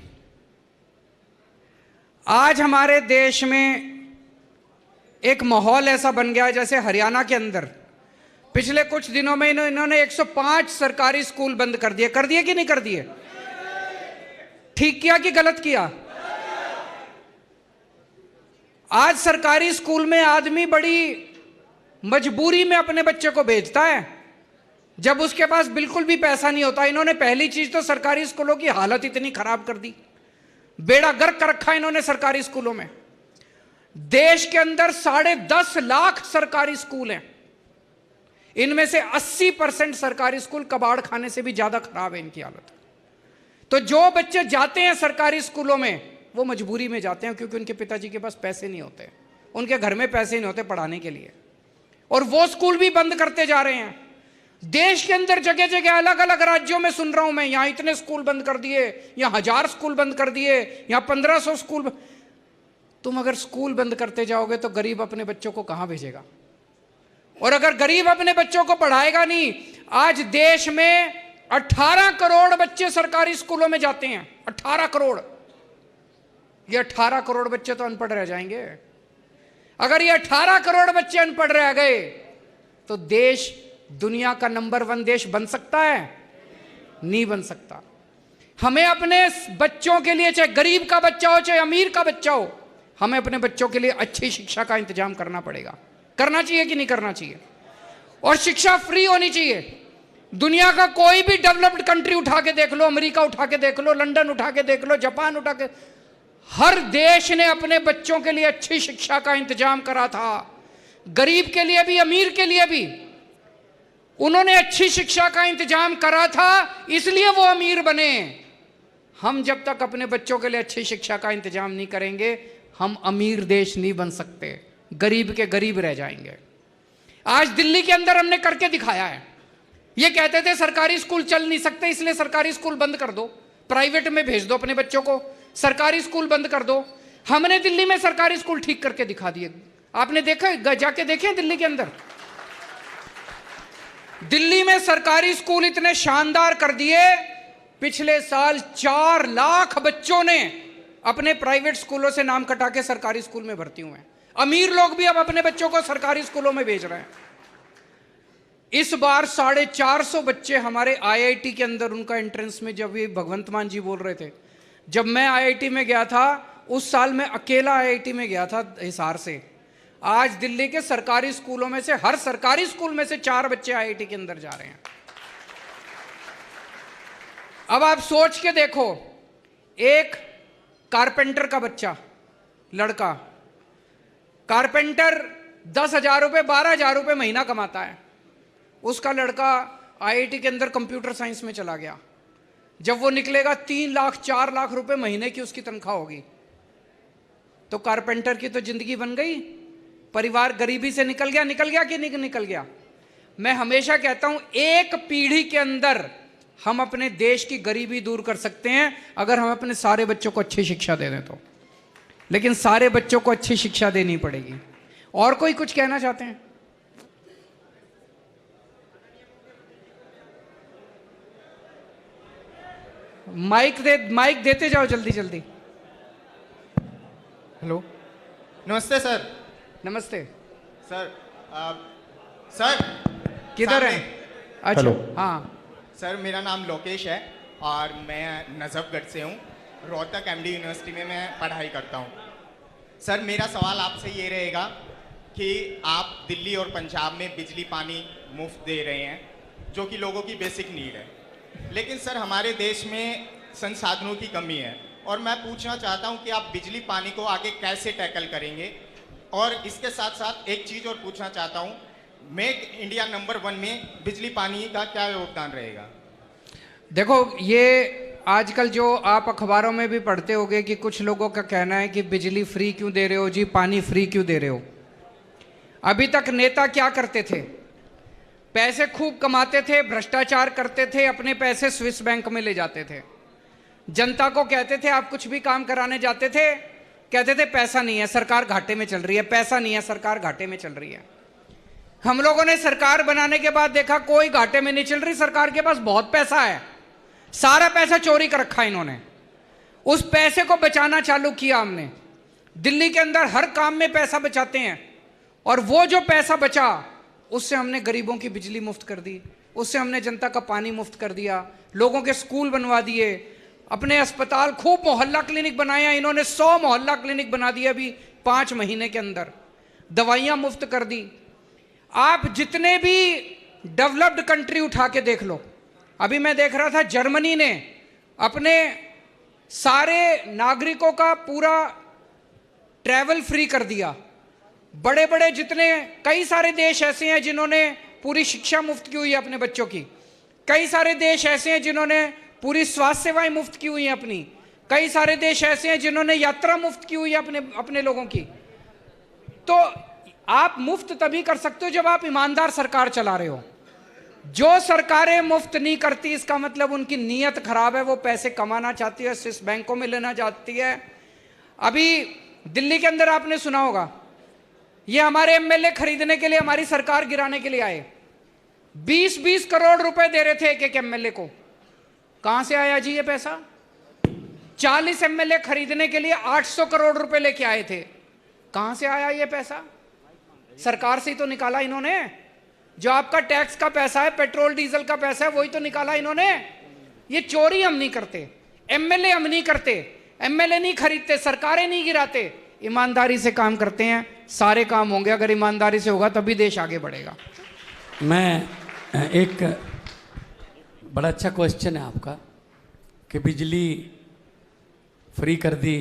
आज हमारे देश में एक माहौल ऐसा बन गया जैसे हरियाणा के अंदर पिछले कुछ दिनों में इन्होंने 105 सरकारी स्कूल बंद कर दिए। कर दिए कि नहीं कर दिए? ठीक किया कि गलत किया? आज सरकारी स्कूल में आदमी बड़ी मजबूरी में अपने बच्चे को भेजता है, जब उसके पास बिल्कुल भी पैसा नहीं होता। इन्होंने पहली चीज तो सरकारी स्कूलों की हालत इतनी खराब कर दी, बेड़ा गर्क कर रखा इन्होंने सरकारी स्कूलों में। देश के अंदर 10.5 लाख सरकारी स्कूल हैं, इनमें से 80% सरकारी स्कूल कबाड़ खाने से भी ज्यादा खराब है इनकी हालत। तो जो बच्चे जाते हैं सरकारी स्कूलों में वो मजबूरी में जाते हैं, क्योंकि उनके पिताजी के पास पैसे नहीं होते, उनके घर में पैसे नहीं होते पढ़ाने के लिए, और वो स्कूल भी बंद करते जा रहे हैं। देश के अंदर जगह जगह अलग अलग राज्यों में सुन रहा हूं मैं, यहां इतने स्कूल बंद कर दिए, यहां 1000 स्कूल बंद कर दिए, यहां 1500 स्कूल। तुम अगर स्कूल बंद करते जाओगे तो गरीब अपने बच्चों को कहां भेजेगा? और अगर गरीब अपने बच्चों को पढ़ाएगा नहीं, आज देश में 18 करोड़ बच्चे सरकारी स्कूलों में जाते हैं, 18 करोड़। ये 18 करोड़ बच्चे तो अनपढ़ रह जाएंगे। अगर ये 18 करोड़ बच्चे अनपढ़ रह गए तो देश दुनिया का नंबर 1 देश बन सकता है? नहीं बन सकता। हमें अपने बच्चों के लिए, चाहे गरीब का बच्चा हो चाहे अमीर का बच्चा हो, हमें अपने बच्चों के लिए अच्छी शिक्षा का इंतजाम करना पड़ेगा। करना चाहिए कि नहीं करना चाहिए? और शिक्षा फ्री होनी चाहिए। दुनिया का कोई भी डेवलप्ड कंट्री उठा के देख लो, अमेरिका उठा के देख लो, लंदन उठा के देख लो, जापान उठा के, हर देश ने अपने बच्चों के लिए अच्छी शिक्षा का इंतजाम करा था। गरीब के लिए भी अमीर के लिए भी उन्होंने अच्छी शिक्षा का इंतजाम करा था, इसलिए वो अमीर बने। हम जब तक अपने बच्चों के लिए अच्छी शिक्षा का इंतजाम नहीं करेंगे, हम अमीर देश नहीं बन सकते, गरीब के गरीब रह जाएंगे। आज दिल्ली के अंदर हमने करके दिखाया है। ये कहते थे सरकारी स्कूल चल नहीं सकते, इसलिए सरकारी स्कूल बंद कर दो, प्राइवेट में भेज दो अपने बच्चों को, सरकारी स्कूल बंद कर दो। हमने दिल्ली में सरकारी स्कूल ठीक करके दिखा दिए। आपने देखा, जाके देखे दिल्ली के अंदर? दिल्ली में सरकारी स्कूल इतने शानदार कर दिए, पिछले साल 4 लाख बच्चों ने अपने प्राइवेट स्कूलों से नाम कटा के सरकारी स्कूल में भर्ती हुए हैं। अमीर लोग भी अब अपने बच्चों को सरकारी स्कूलों में भेज रहे हैं। इस बार 450 बच्चे हमारे आईआईटी के अंदर, उनका एंट्रेंस में, जब ये भगवंत मान जी बोल रहे थे, जब मैं आईआईटी में गया था उस साल मैं अकेला आईआईटी में गया था हिसार से। आज दिल्ली के सरकारी स्कूलों में से, हर सरकारी स्कूल में से 4 बच्चे आईआईटी के अंदर जा रहे हैं। अब आप सोच के देखो, एक कारपेंटर का बच्चा, लड़का, कारपेंटर 10,000 रुपये 12,000 रुपये महीना कमाता है। उसका लड़का आईआईटी के अंदर कंप्यूटर साइंस में चला गया, जब वो निकलेगा 3 लाख 4 लाख रुपए महीने की उसकी तनख्वाह होगी। तो कारपेंटर की तो जिंदगी बन गई, परिवार गरीबी से निकल गया कि नहीं निकल गया? मैं हमेशा कहता हूं, एक पीढ़ी के अंदर हम अपने देश की गरीबी दूर कर सकते हैं अगर हम अपने सारे बच्चों को अच्छी शिक्षा दे दें तो। लेकिन सारे बच्चों को अच्छी शिक्षा देनी पड़ेगी, और कोई कुछ कहना चाहते हैं? माइक देते जाओ जल्दी जल्दी। हेलो, नमस्ते सर। नमस्ते सर सर किधर है? अच्छा हेलो। हाँ सर मेरा नाम लोकेश है और मैं नजफगढ़ से हूँ। रोहतक एमडी यूनिवर्सिटी में मैं पढ़ाई करता हूँ। सर मेरा सवाल आपसे ये रहेगा कि आप दिल्ली और पंजाब में बिजली पानी मुफ्त दे रहे हैं जो कि लोगों की बेसिक नीड है, लेकिन सर हमारे देश में संसाधनों की कमी है और मैं पूछना चाहता हूं कि आप बिजली पानी को आगे कैसे टैकल करेंगे। और इसके साथ साथ एक चीज़ और पूछना चाहता हूं, मेक इंडिया नंबर 1 में बिजली पानी का क्या योगदान रहेगा? देखो, ये आजकल जो आप अखबारों में भी पढ़ते होंगे कि कुछ लोगों का कहना है कि बिजली फ्री क्यों दे रहे हो जी, पानी फ्री क्यों दे रहे हो। अभी तक नेता क्या करते थे? पैसे खूब कमाते थे, भ्रष्टाचार करते थे, अपने पैसे स्विस बैंक में ले जाते थे। जनता को कहते थे, आप कुछ भी काम कराने जाते थे, कहते थे पैसा नहीं है, सरकार घाटे में चल रही है, पैसा नहीं है, सरकार घाटे में चल रही है। हम लोगों ने सरकार बनाने के बाद देखा कोई घाटे में नहीं चल रही, सरकार के पास बहुत पैसा है, सारा पैसा चोरी कर रखा इन्होंने। उस पैसे को बचाना चालू किया हमने। दिल्ली के अंदर हर काम में पैसा बचाते हैं और वो जो पैसा बचा उससे हमने गरीबों की बिजली मुफ्त कर दी, उससे हमने जनता का पानी मुफ्त कर दिया, लोगों के स्कूल बनवा दिए, अपने अस्पताल, खूब मोहल्ला क्लिनिक बनाया इन्होंने। 100 मोहल्ला क्लिनिक बना दिया अभी 5 महीने के अंदर, दवाइयां मुफ्त कर दी। आप जितने भी डेवलप्ड कंट्री उठा के देख लो, अभी मैं देख रहा था जर्मनी ने अपने सारे नागरिकों का पूरा ट्रैवल फ्री कर दिया। बड़े बड़े जितने, कई सारे देश ऐसे हैं जिन्होंने पूरी शिक्षा मुफ्त की हुई है अपने बच्चों की, कई सारे देश ऐसे हैं जिन्होंने पूरी स्वास्थ्य सेवाएं मुफ्त की हुई हैं अपनी, कई सारे देश ऐसे हैं जिन्होंने यात्रा मुफ्त की हुई है अपने लोगों की। तो आप मुफ्त तभी कर सकते हो जब आप ईमानदार सरकार चला रहे हो। जो सरकारें मुफ्त नहीं करती इसका मतलब उनकी नीयत खराब है, वो पैसे कमाना चाहती है, स्विस बैंकों में लेना चाहती है। अभी दिल्ली के अंदर आपने सुना होगा, ये हमारे एमएलए खरीदने के लिए हमारी सरकार गिराने के लिए आए, 20-20 करोड़ रुपए दे रहे थे एक एमएलए को। कहां से आया जी ये पैसा? 40 एमएलए खरीदने के लिए 800 करोड़ रुपए लेके आए थे। कहां से आया ये पैसा? सरकार से ही तो निकाला इन्होंने। जो आपका टैक्स का पैसा है, पेट्रोल डीजल का पैसा है, वही तो निकाला इन्होंने। ये चोरी हम नहीं करते, एमएलए हम नहीं करते, एमएलए नहीं खरीदते, सरकारें नहीं गिराते, ईमानदारी से काम करते हैं, सारे काम होंगे। अगर ईमानदारी से होगा तभी देश आगे बढ़ेगा। मैं एक बड़ा अच्छा क्वेश्चन है आपका कि बिजली फ्री कर दी,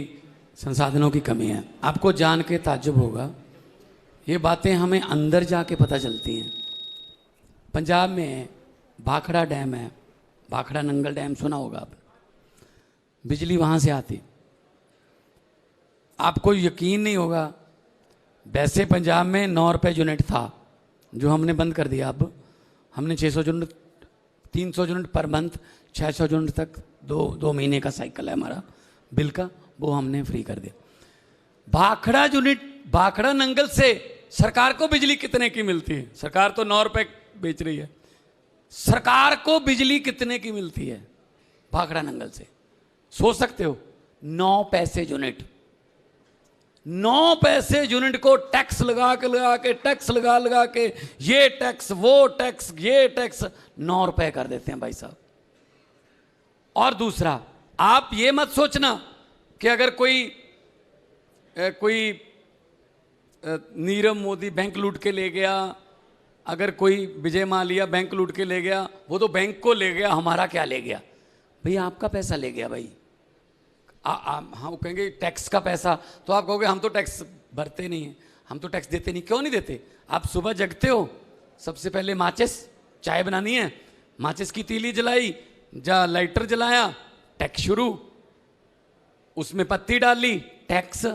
संसाधनों की कमी है। आपको जान के ताज्जुब होगा, ये बातें हमें अंदर जाके पता चलती हैं। पंजाब में भाखड़ा डैम है, भाखड़ा नंगल डैम सुना होगा आप, बिजली वहाँ से आती। आपको यकीन नहीं होगा, वैसे पंजाब में 9 रुपये यूनिट था जो हमने बंद कर दिया। अब हमने 600 unit, 300 unit per month, 600 unit तक 2 महीने का साइकिल है हमारा बिल का, वो हमने फ्री कर दिया। भाखड़ा यूनिट, भाखड़ा नंगल से सरकार को बिजली कितने की मिलती है? सरकार तो 9 रुपये बेच रही है, सरकार को बिजली कितने की मिलती है भाखड़ा नंगल से? सोच सकते हो, 9 पैसे यूनिट। 9 पैसे यूनिट को टैक्स लगा के टैक्स लगा के ये टैक्स वो टैक्स ये टैक्स 9 रुपए कर देते हैं भाई साहब। और दूसरा, आप ये मत सोचना कि अगर कोई नीरव मोदी बैंक लूट के ले गया, अगर कोई विजय माल्या बैंक लूट के ले गया, वो तो बैंक को ले गया, हमारा क्या ले गया? भैया आपका पैसा ले गया भाई। हाँ, वो कहेंगे टैक्स का पैसा, तो आप कहोगे हम तो टैक्स भरते नहीं हैं, हम तो टैक्स देते नहीं। क्यों नहीं देते? आप सुबह जगते हो, सबसे पहले माचिस, चाय बनानी है, माचिस की तीली जलाई, लाइटर जलाया, टैक्स शुरू, उसमें पत्ती डाली, टैक्स,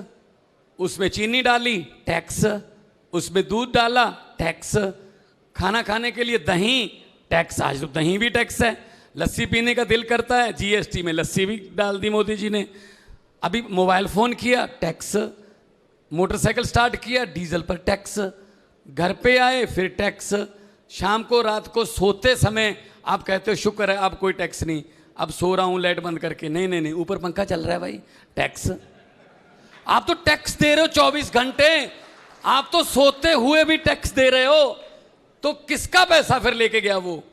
उसमें चीनी डाली, टैक्स, उसमें दूध डाला, टैक्स, खाना खाने के लिए दही, टैक्स, आज तो दही भी टैक्स है, लस्सी पीने का दिल करता है, जीएसटी में लस्सी भी डाल दी मोदी जी ने, अभी मोबाइल फोन किया, टैक्स, मोटरसाइकिल स्टार्ट किया, डीजल पर टैक्स, घर पे आए फिर टैक्स, शाम को रात को सोते समय आप कहते हो शुक्र है अब कोई टैक्स नहीं, अब सो रहा हूं लाइट बंद करके, नहीं नहीं नहीं ऊपर पंखा चल रहा है भाई, टैक्स। आप तो टैक्स दे रहे हो 24 घंटे, आप तो सोते हुए भी टैक्स दे रहे हो, तो किसका पैसा फिर लेके गया? वो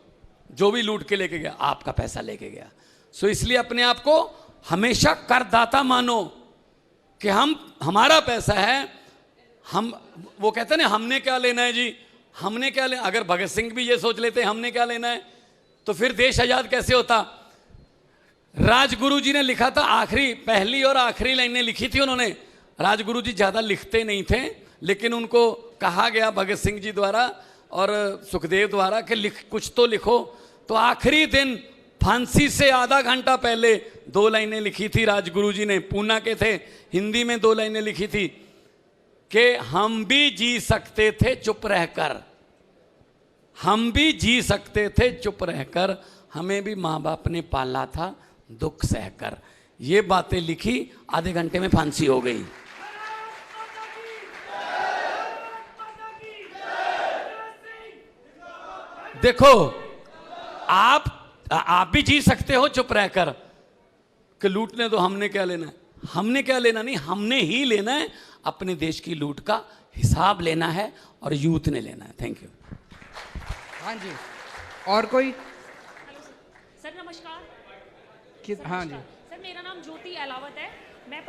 जो भी लूट के लेके गया आपका पैसा लेके गया। सो इसलिए अपने आप को हमेशा करदाता मानो कि हमारा पैसा है, हम, वो कहते हैं ना हमने क्या लेना है जी, हमने क्या लेना। अगर भगत सिंह भी ये सोच लेते हमने क्या लेना है तो फिर देश आजाद कैसे होता? राजगुरु जी ने लिखा था, आखिरी पहली और आखिरी लाइनें लिखी थी उन्होंने। राजगुरु जी ज्यादा लिखते नहीं थे, लेकिन उनको कहा गया भगत सिंह जी द्वारा और सुखदेव द्वारा कि कुछ तो लिखो। तो आखिरी दिन फांसी से आधा घंटा पहले 2 लाइनें लिखी थी राजगुरु जी ने, पूना के थे, हिंदी में 2 लाइनें लिखी थी कि हम भी जी सकते थे चुप रहकर, हम भी जी सकते थे चुप रहकर, हमें भी माँ बाप ने पाला था दुख सहकर। ये बातें लिखी, आधे घंटे में फांसी हो गई। देखो आप भी जी सकते हो चुप रहकर कि लूटने दो, हमने क्या लेना है, हमने क्या लेना नहीं, हमने ही लेना है, अपने देश की लूट का हिसाब लेना है और यूथ ने लेना है। Thank you. हाँ जी, और कोई? सर नमस्कार। हाँ जी सर, मेरा नाम ज्योति अलावत है। मैं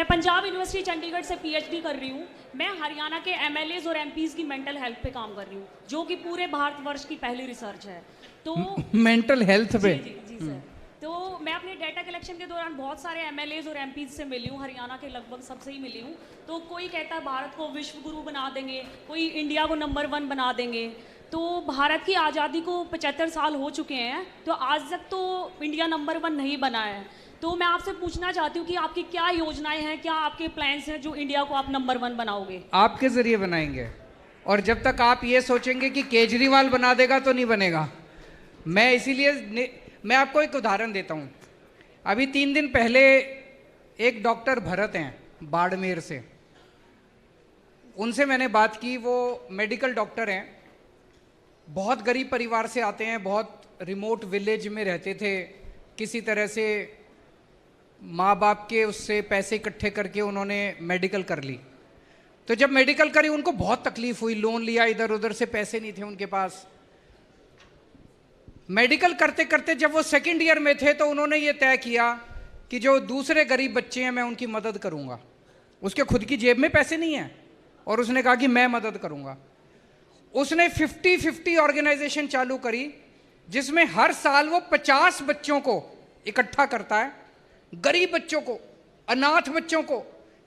पंजाब यूनिवर्सिटी चंडीगढ़ से पीएचडी कर रही हूँ। मैं हरियाणा के एमएलएज और एमपीज की मेंटल हेल्थ पे काम कर रही हूँ, जो कि पूरे भारतवर्ष की पहली रिसर्च है। तो मेंटल हेल्थ पे? जी सर। तो मैं अपने डेटा कलेक्शन के दौरान बहुत सारे एमएलएज और एमपीज से मिली हूँ, हरियाणा के लगभग सबसे ही मिली हूँ। तो कोई कहता है भारत को विश्व गुरु बना देंगे, कोई इंडिया को नंबर 1 बना देंगे। तो भारत की आज़ादी को 75 साल हो चुके हैं, तो आज तक तो इंडिया नंबर 1 नहीं बना है। तो मैं आपसे पूछना चाहती हूँ कि आपकी क्या योजनाएं हैं, क्या आपके प्लान्स हैं जो इंडिया को आप नंबर 1 बनाओगे? आपके जरिए बनाएंगे, और जब तक आप ये सोचेंगे कि केजरीवाल बना देगा तो नहीं बनेगा। मैं इसीलिए मैं आपको एक उदाहरण देता हूँ। अभी 3 दिन पहले एक डॉक्टर भरत हैं बाड़मेर से, उनसे मैंने बात की। वो मेडिकल डॉक्टर हैं, बहुत गरीब परिवार से आते हैं, बहुत रिमोट विलेज में रहते थे, किसी तरह से माँ बाप के उससे पैसे इकट्ठे करके उन्होंने मेडिकल कर ली। तो जब मेडिकल करी उनको बहुत तकलीफ हुई, लोन लिया, इधर उधर से पैसे नहीं थे उनके पास। मेडिकल करते करते जब वो 2nd ईयर में थे तो उन्होंने ये तय किया कि जो दूसरे गरीब बच्चे हैं मैं उनकी मदद करूंगा। उसके खुद की जेब में पैसे नहीं है और उसने कहा कि मैं मदद करूंगा। उसने 50-50 ऑर्गेनाइजेशन चालू करी, जिसमें हर साल वो 50 बच्चों को इकट्ठा करता है, गरीब बच्चों को, अनाथ बच्चों को,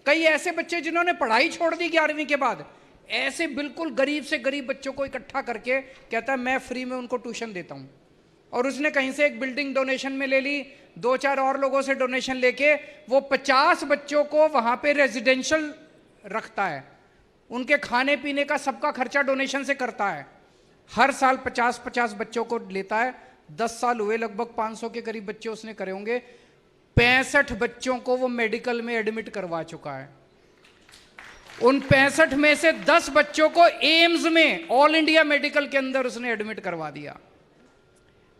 कई ऐसे बच्चे जिन्होंने पढ़ाई छोड़ दी 11वीं के बाद, ऐसे बिल्कुल गरीब से गरीब बच्चों को इकट्ठा करके कहता है मैं फ्री में उनको ट्यूशन देता हूं। और उसने कहीं से एक बिल्डिंग डोनेशन में ले ली, 2-4 और लोगों से डोनेशन लेके वो 50 बच्चों को वहां पे रेजिडेंशियल रखता है, उनके खाने पीने का सबका खर्चा डोनेशन से करता है। हर साल 50-50 बच्चों को लेता है। 10 साल हुए, लगभग 500 के करीब बच्चे उसने करे होंगे। 65 बच्चों को वो मेडिकल में एडमिट करवा चुका है। उन 65 में से 10 बच्चों को एम्स में, ऑल इंडिया मेडिकल के अंदर उसने एडमिट करवा दिया।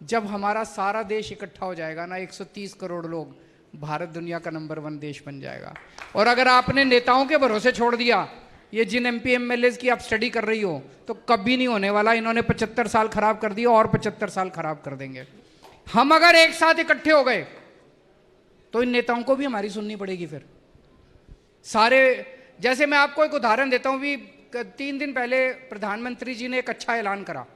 जब हमारा सारा देश इकट्ठा हो जाएगा ना, 130 करोड़ लोग, भारत दुनिया का नंबर 1 देश बन जाएगा। और अगर आपने नेताओं के भरोसे छोड़ दिया, ये जिन एमपी एमएलए की आप स्टडी कर रही हो, तो कभी नहीं होने वाला। इन्होंने 75 साल खराब कर दिया और 75 साल खराब कर देंगे। हम अगर एक साथ इकट्ठे हो गए तो इन नेताओं को भी हमारी सुननी पड़ेगी। फिर सारे, जैसे मैं आपको एक उदाहरण देता हूं, भी 3 दिन पहले प्रधानमंत्री जी ने एक अच्छा ऐलान करा।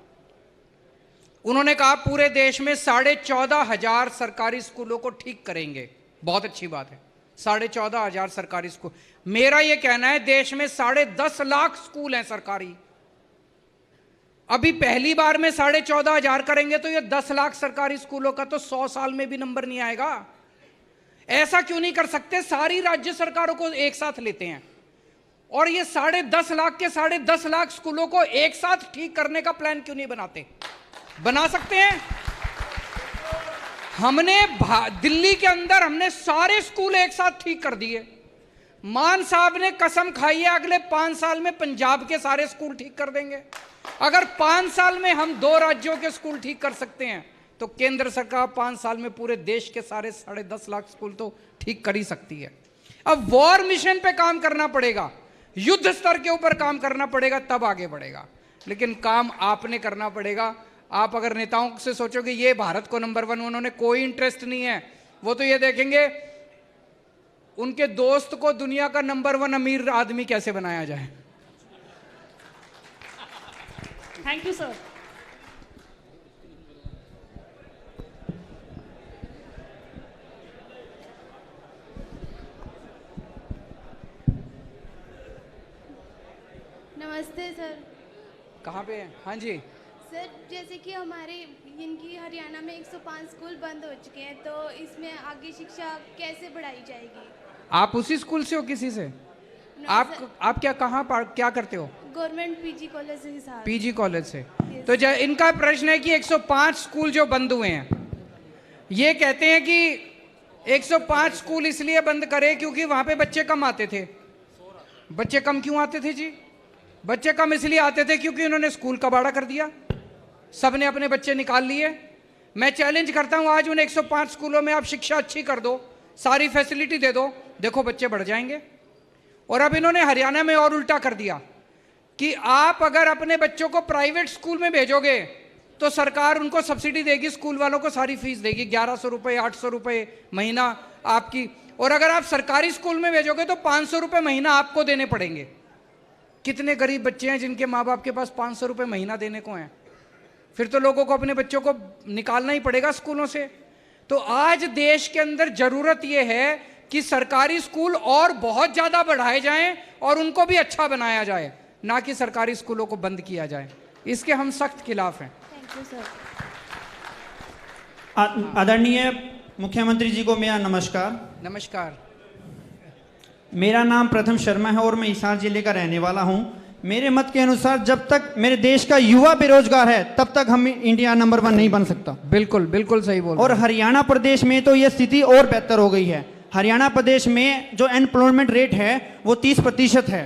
उन्होंने कहा पूरे देश में 14,500 सरकारी स्कूलों को ठीक करेंगे। बहुत अच्छी बात है, 14,500 सरकारी स्कूल। मेरा यह कहना है देश में 10.5 लाख स्कूल हैं सरकारी। अभी पहली बार में 14,500 करेंगे तो ये 10 लाख सरकारी स्कूलों का तो 100 साल में भी नंबर नहीं आएगा। ऐसा क्यों नहीं कर सकते? सारी राज्य सरकारों को एक साथ लेते हैं और ये 10.5 लाख के 10.5 लाख स्कूलों को एक साथ ठीक करने का प्लान क्यों नहीं बनाते? बना सकते हैं। हमने दिल्ली के अंदर हमने सारे स्कूल एक साथ ठीक कर दिए। मान साहब ने कसम खाई है अगले 5 साल में पंजाब के सारे स्कूल ठीक कर देंगे। अगर 5 साल में हम 2 राज्यों के स्कूल ठीक कर सकते हैं तो केंद्र सरकार 5 साल में पूरे देश के सारे 10.5 लाख स्कूल तो ठीक कर ही सकती है। अब वॉर मिशन पे काम करना पड़ेगा, युद्ध स्तर के ऊपर काम करना पड़ेगा, तब आगे बढ़ेगा। लेकिन काम आपने करना पड़ेगा। आप अगर नेताओं से सोचोगे ये भारत को नंबर 1, उन्होंने कोई इंटरेस्ट नहीं है। वो तो ये देखेंगे उनके दोस्त को दुनिया का नंबर 1 अमीर आदमी कैसे बनाया जाए। Thank you sir. नमस्ते सर। कहाँ पे हैं? हाँ जी सर, जैसे कि हमारे इनकी हरियाणा में 105 स्कूल बंद हो चुके हैं, तो इसमें आगे शिक्षा कैसे बढ़ाई जाएगी? आप उसी स्कूल से हो किसी से? आप क्या क्या करते हो? गवर्नमेंट पीजी कॉलेज से हिसार। पीजी कॉलेज से। तो इनका प्रश्न है कि 105 स्कूल जो बंद हुए हैं, ये कहते हैं कि 105 स्कूल इसलिए बंद करे क्योंकि वहां पे बच्चे कम आते थे। बच्चे कम क्यों आते थे जी? बच्चे कम इसलिए आते थे क्योंकि उन्होंने स्कूल कबाड़ा कर दिया, सबने अपने बच्चे निकाल लिए। मैं चैलेंज करता हूं आज उन 105 स्कूलों में आप शिक्षा अच्छी कर दो, सारी फैसिलिटी दे दो, देखो बच्चे बढ़ जाएंगे। और अब इन्होंने हरियाणा में और उल्टा कर दिया कि आप अगर अपने बच्चों को प्राइवेट स्कूल में भेजोगे तो सरकार उनको सब्सिडी देगी, स्कूल वालों को सारी फीस देगी, 1100 रुपये 800 रुपये महीना आपकी। और अगर आप सरकारी स्कूल में भेजोगे तो 500 रुपये महीना आपको देने पड़ेंगे। कितने गरीब बच्चे हैं जिनके माँ बाप के पास 500 रुपये महीना देने को हैं? फिर तो लोगों को अपने बच्चों को निकालना ही पड़ेगा स्कूलों से। तो आज देश के अंदर जरूरत यह है कि सरकारी स्कूल और बहुत ज्यादा बढ़ाए जाएं और उनको भी अच्छा बनाया जाए, ना कि सरकारी स्कूलों को बंद किया जाए। इसके हम सख्त खिलाफ हैं। Thank you sir. आदरणीय मुख्यमंत्री जी को मेरा नमस्कार। नमस्कार। मेरा नाम प्रथम शर्मा है और मैं हिसार जिले का रहने वाला हूं। मेरे मत के अनुसार जब तक मेरे देश का युवा बेरोजगार है तब तक हम इंडिया नंबर 1 नहीं बन सकता। बिल्कुल बिल्कुल सही बोल। और हरियाणा प्रदेश में तो यह स्थिति और बेहतर हो गई है। हरियाणा प्रदेश में जो एम्प्लॉयमेंट रेट है वो 30% है।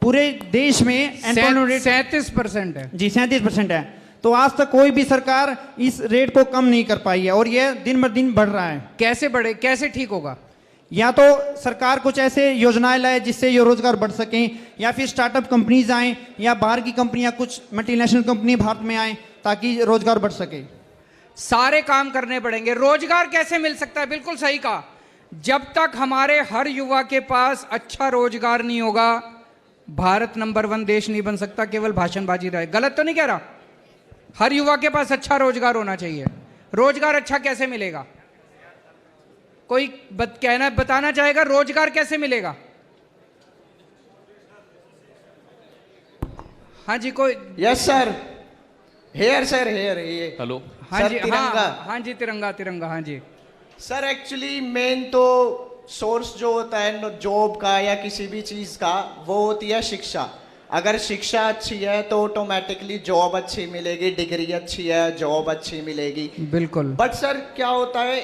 पूरे देश में एम्प्लॉयमेंट रेट 37% है जी, 37% है। तो आज तक कोई भी सरकार इस रेट को कम नहीं कर पाई है और यह दिन ब दिन बढ़ रहा है। कैसे बढ़े, कैसे ठीक होगा? या तो सरकार कुछ ऐसे योजनाएं लाए जिससे ये रोजगार बढ़ सकें, या फिर स्टार्टअप कंपनीज आए, या बाहर की कंपनियां, कुछ मल्टीनेशनल कंपनी भारत में आए ताकि रोजगार बढ़ सके। सारे काम करने पड़ेंगे। रोजगार कैसे मिल सकता है? बिल्कुल सही कहा। जब तक हमारे हर युवा के पास अच्छा रोजगार नहीं होगा, भारत नंबर 1 देश नहीं बन सकता। केवल भाषणबाजी रहे। गलत तो नहीं कह रहा? हर युवा के पास अच्छा रोजगार होना चाहिए। रोजगार अच्छा कैसे मिलेगा? कोई बताना चाहेगा रोजगार कैसे मिलेगा? हाँ जी, कोई? Yes sir. Here sir, here ये। हेलो। हाँ जी, तिरंगा। हाँ जी, तिरंगा तिरंगा। हाँ जी सर, एक्चुअली मेन तो सोर्स जो होता है जॉब का या किसी भी चीज का, वो होती है शिक्षा। अगर शिक्षा अच्छी है तो ऑटोमेटिकली जॉब अच्छी मिलेगी, डिग्री अच्छी है जॉब अच्छी मिलेगी। बिल्कुल। बट सर क्या होता है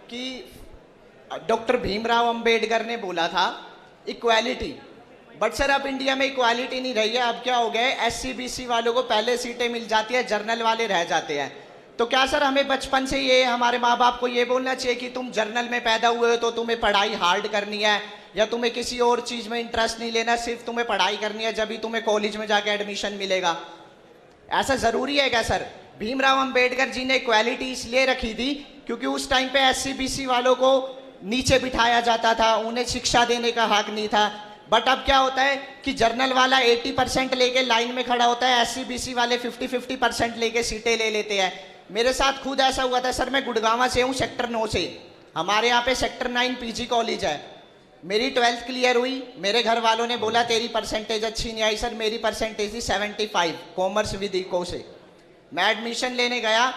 कि डॉक्टर भीमराव अंबेडकर ने बोला था इक्वालिटी, बट सर अब इंडिया में इक्वालिटी नहीं रही है। अब क्या हो गया है, SC BC वालों को पहले सीटें मिल जाती है, जर्नल वाले रह जाते हैं। तो क्या सर हमें बचपन से ये हमारे माँ बाप को ये बोलना चाहिए कि तुम जर्नल में पैदा हुए हो तो तुम्हें पढ़ाई हार्ड करनी है, या तुम्हें किसी और चीज में इंटरेस्ट नहीं लेना, सिर्फ तुम्हें पढ़ाई करनी है, जब भी तुम्हें कॉलेज में जाके एडमिशन मिलेगा? ऐसा जरूरी है क्या सर? भीमराव अंबेडकर जी ने इक्वालिटी इसलिए रखी थी क्योंकि उस टाइम पे SC BC वालों को नीचे बिठाया जाता था, उन्हें शिक्षा देने का हक नहीं था। बट अब क्या होता है कि जर्नल वाला 80% लेके लाइन में खड़ा होता है, SC BC वाले 50% लेके सीटें ले लेते हैं। मेरे साथ खुद ऐसा हुआ था सर। मैं गुड़गांव से हूँ, सेक्टर 9 से। हमारे यहाँ पे सेक्टर 9 PG कॉलेज है। मेरी 12th क्लियर हुई, मेरे घर वालों ने बोला तेरी परसेंटेज अच्छी नहीं आई। सर मेरी परसेंटेज थी 75, कॉमर्स विद इको से। मैं एडमिशन लेने गया,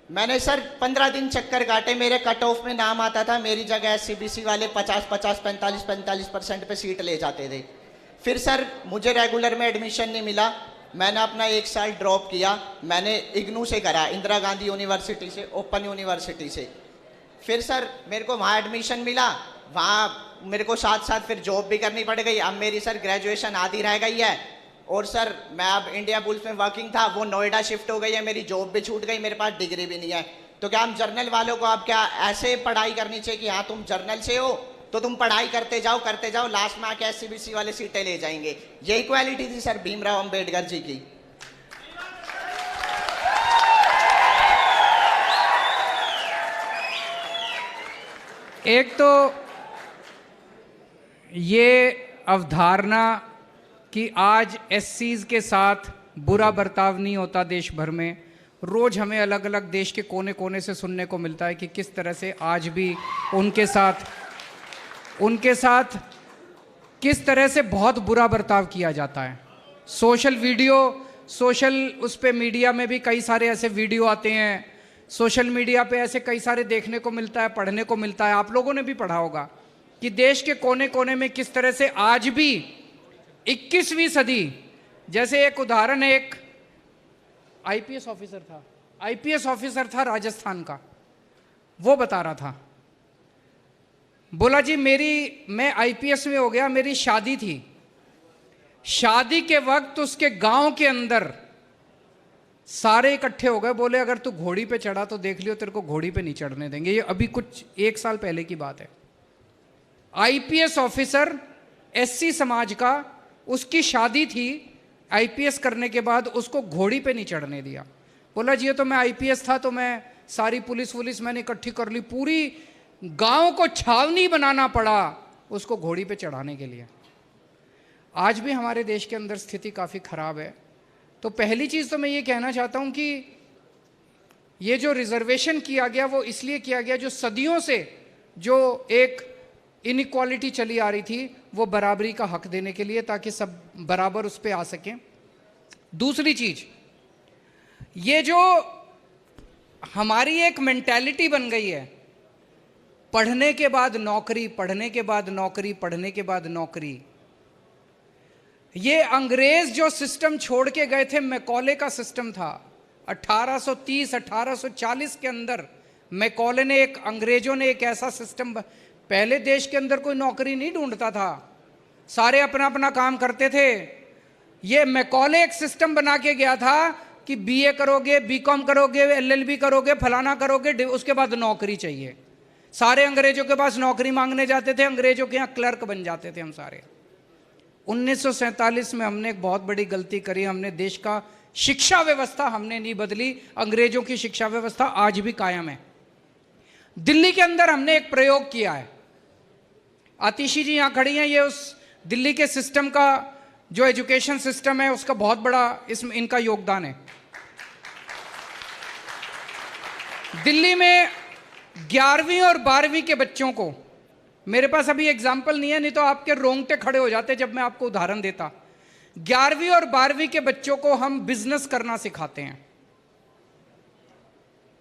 मैंने सर 15 दिन चक्कर काटे, मेरे कट ऑफ में नाम आता था, मेरी जगह SC BC वाले 50, 45% पे सीट ले जाते थे। फिर सर मुझे रेगुलर में एडमिशन नहीं मिला, मैंने अपना 1 साल ड्रॉप किया। मैंने इग्नू से करा, इंदिरा गांधी यूनिवर्सिटी से, ओपन यूनिवर्सिटी से। फिर सर मेरे को वहाँ एडमिशन मिला, वहाँ मेरे को साथ साथ फिर जॉब भी करनी पड़ गई। अब मेरी सर ग्रेजुएशन आधी रह गई है और सर मैं अब इंडिया पुलिस में वर्किंग था, वो नोएडा शिफ्ट हो गई है, मेरी जॉब भी छूट गई, मेरे पास डिग्री भी नहीं है। तो क्या हम जर्नल वालों को अब क्या ऐसे पढ़ाई करनी चाहिए कि हाँ तुम जर्नल से हो तो तुम पढ़ाई करते जाओ, लास्ट में आके SCBC वाले सीटें ले जाएंगे? यही क्वालिटी थी सर भीमराव अंबेडकर जी की। एक तो ये अवधारणा कि आज SCs के साथ बुरा बर्ताव नहीं होता देश भर में, रोज हमें अलग अलग देश के कोने कोने से सुनने को मिलता है कि किस तरह से आज भी उनके साथ किस तरह से बहुत बुरा बर्ताव किया जाता है। सोशल उस पे मीडिया में भी कई सारे ऐसे वीडियो आते हैं, सोशल मीडिया पे ऐसे कई सारे देखने को मिलता है, पढ़ने को मिलता है। आप लोगों ने भी पढ़ा होगा कि देश के कोने कोने में किस तरह से आज भी 21वीं सदी, जैसे एक उदाहरण है, एक आईपीएस ऑफिसर था राजस्थान का, वो बता रहा था, बोला जी मैं आईपीएस में हो गया, मेरी शादी थी, शादी के वक्त उसके गांव के अंदर सारे इकट्ठे हो गए, बोले अगर तू घोड़ी पे चढ़ा तो देख लियो तेरे को घोड़ी पे नहीं चढ़ने देंगे। ये अभी कुछ 1 साल पहले की बात है। आईपीएस ऑफिसर SC समाज का, उसकी शादी थी, आईपीएस करने के बाद उसको घोड़ी पे नहीं चढ़ने दिया। बोला जी ये तो मैं आईपीएस था तो मैं सारी पुलिस मैंने इकट्ठी कर ली, पूरी गांव को छावनी बनाना पड़ा उसको घोड़ी पे चढ़ाने के लिए। आज भी हमारे देश के अंदर स्थिति काफ़ी खराब है। तो पहली चीज़ तो मैं ये कहना चाहता हूँ कि ये जो रिजर्वेशन किया गया वो इसलिए किया गया, जो सदियों से जो एक इनइक्वालिटी चली आ रही थी वो बराबरी का हक देने के लिए, ताकि सब बराबर उस पर आ सकें। दूसरी चीज़, ये जो हमारी एक मेंटालिटी बन गई है, पढ़ने के बाद नौकरी, पढ़ने के बाद नौकरी, पढ़ने के बाद नौकरी, ये अंग्रेज जो सिस्टम छोड़ के गए थे, मैकॉले का सिस्टम था 1830-1840 के अंदर। मैकॉले ने अंग्रेजों ने एक ऐसा सिस्टम, पहले देश के अंदर कोई नौकरी नहीं ढूंढता था, सारे अपना अपना काम करते थे। ये मैकॉले एक सिस्टम बना के गया था कि BA करोगे, BCom करोगे, LLB करोगे, फलाना करोगे, उसके बाद नौकरी चाहिए। सारे अंग्रेजों के पास नौकरी मांगने जाते थे, अंग्रेजों के यहाँ क्लर्क बन जाते थे हम सारे। 1947 में हमने एक बहुत बड़ी गलती करी, हमने देश का शिक्षा व्यवस्था हमने नहीं बदली, अंग्रेजों की शिक्षा व्यवस्था आज भी कायम है। दिल्ली के अंदर हमने एक प्रयोग किया है, आतिशी जी यहाँ खड़ी हैं, ये उस दिल्ली के सिस्टम का जो एजुकेशन सिस्टम है उसका बहुत बड़ा इसमें इनका योगदान है। दिल्ली में 11वीं और 12वीं के बच्चों को, मेरे पास अभी एग्जाम्पल नहीं है, नहीं तो आपके रोंगटे खड़े हो जाते जब मैं आपको उदाहरण देता। 11वीं और 12वीं के बच्चों को हम बिजनेस करना सिखाते हैं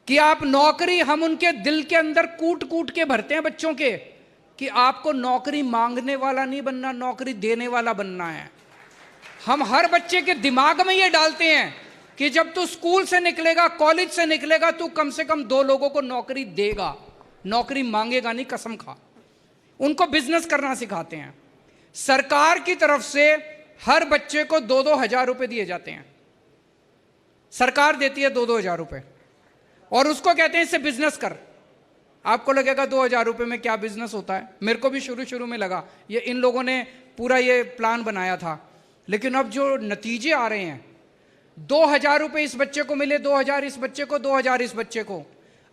कि आप नौकरी, हम उनके दिल के अंदर कूट कूट के भरते हैं बच्चों के कि आपको नौकरी मांगने वाला नहीं बनना, नौकरी देने वाला बनना है। हम हर बच्चे के दिमाग में ये डालते हैं कि जब तू स्कूल से निकलेगा, कॉलेज से निकलेगा, तू कम से कम 2 लोगों को नौकरी देगा, नौकरी मांगेगा नहीं, कसम खा। उनको बिजनेस करना सिखाते हैं। सरकार की तरफ से हर बच्चे को 2-2 हज़ार रुपए दिए जाते हैं, सरकार देती है 2-2 हज़ार रुपए, और उसको कहते हैं इससे बिजनेस कर। आपको लगेगा 2 हज़ार रुपए में क्या बिजनेस होता है, मेरे को भी शुरू में लगा ये इन लोगों ने पूरा ये प्लान बनाया था, लेकिन अब जो नतीजे आ रहे हैं, 2 हज़ार रुपए इस बच्चे को मिले, 2 हज़ार इस बच्चे को, 2 हज़ार इस बच्चे को।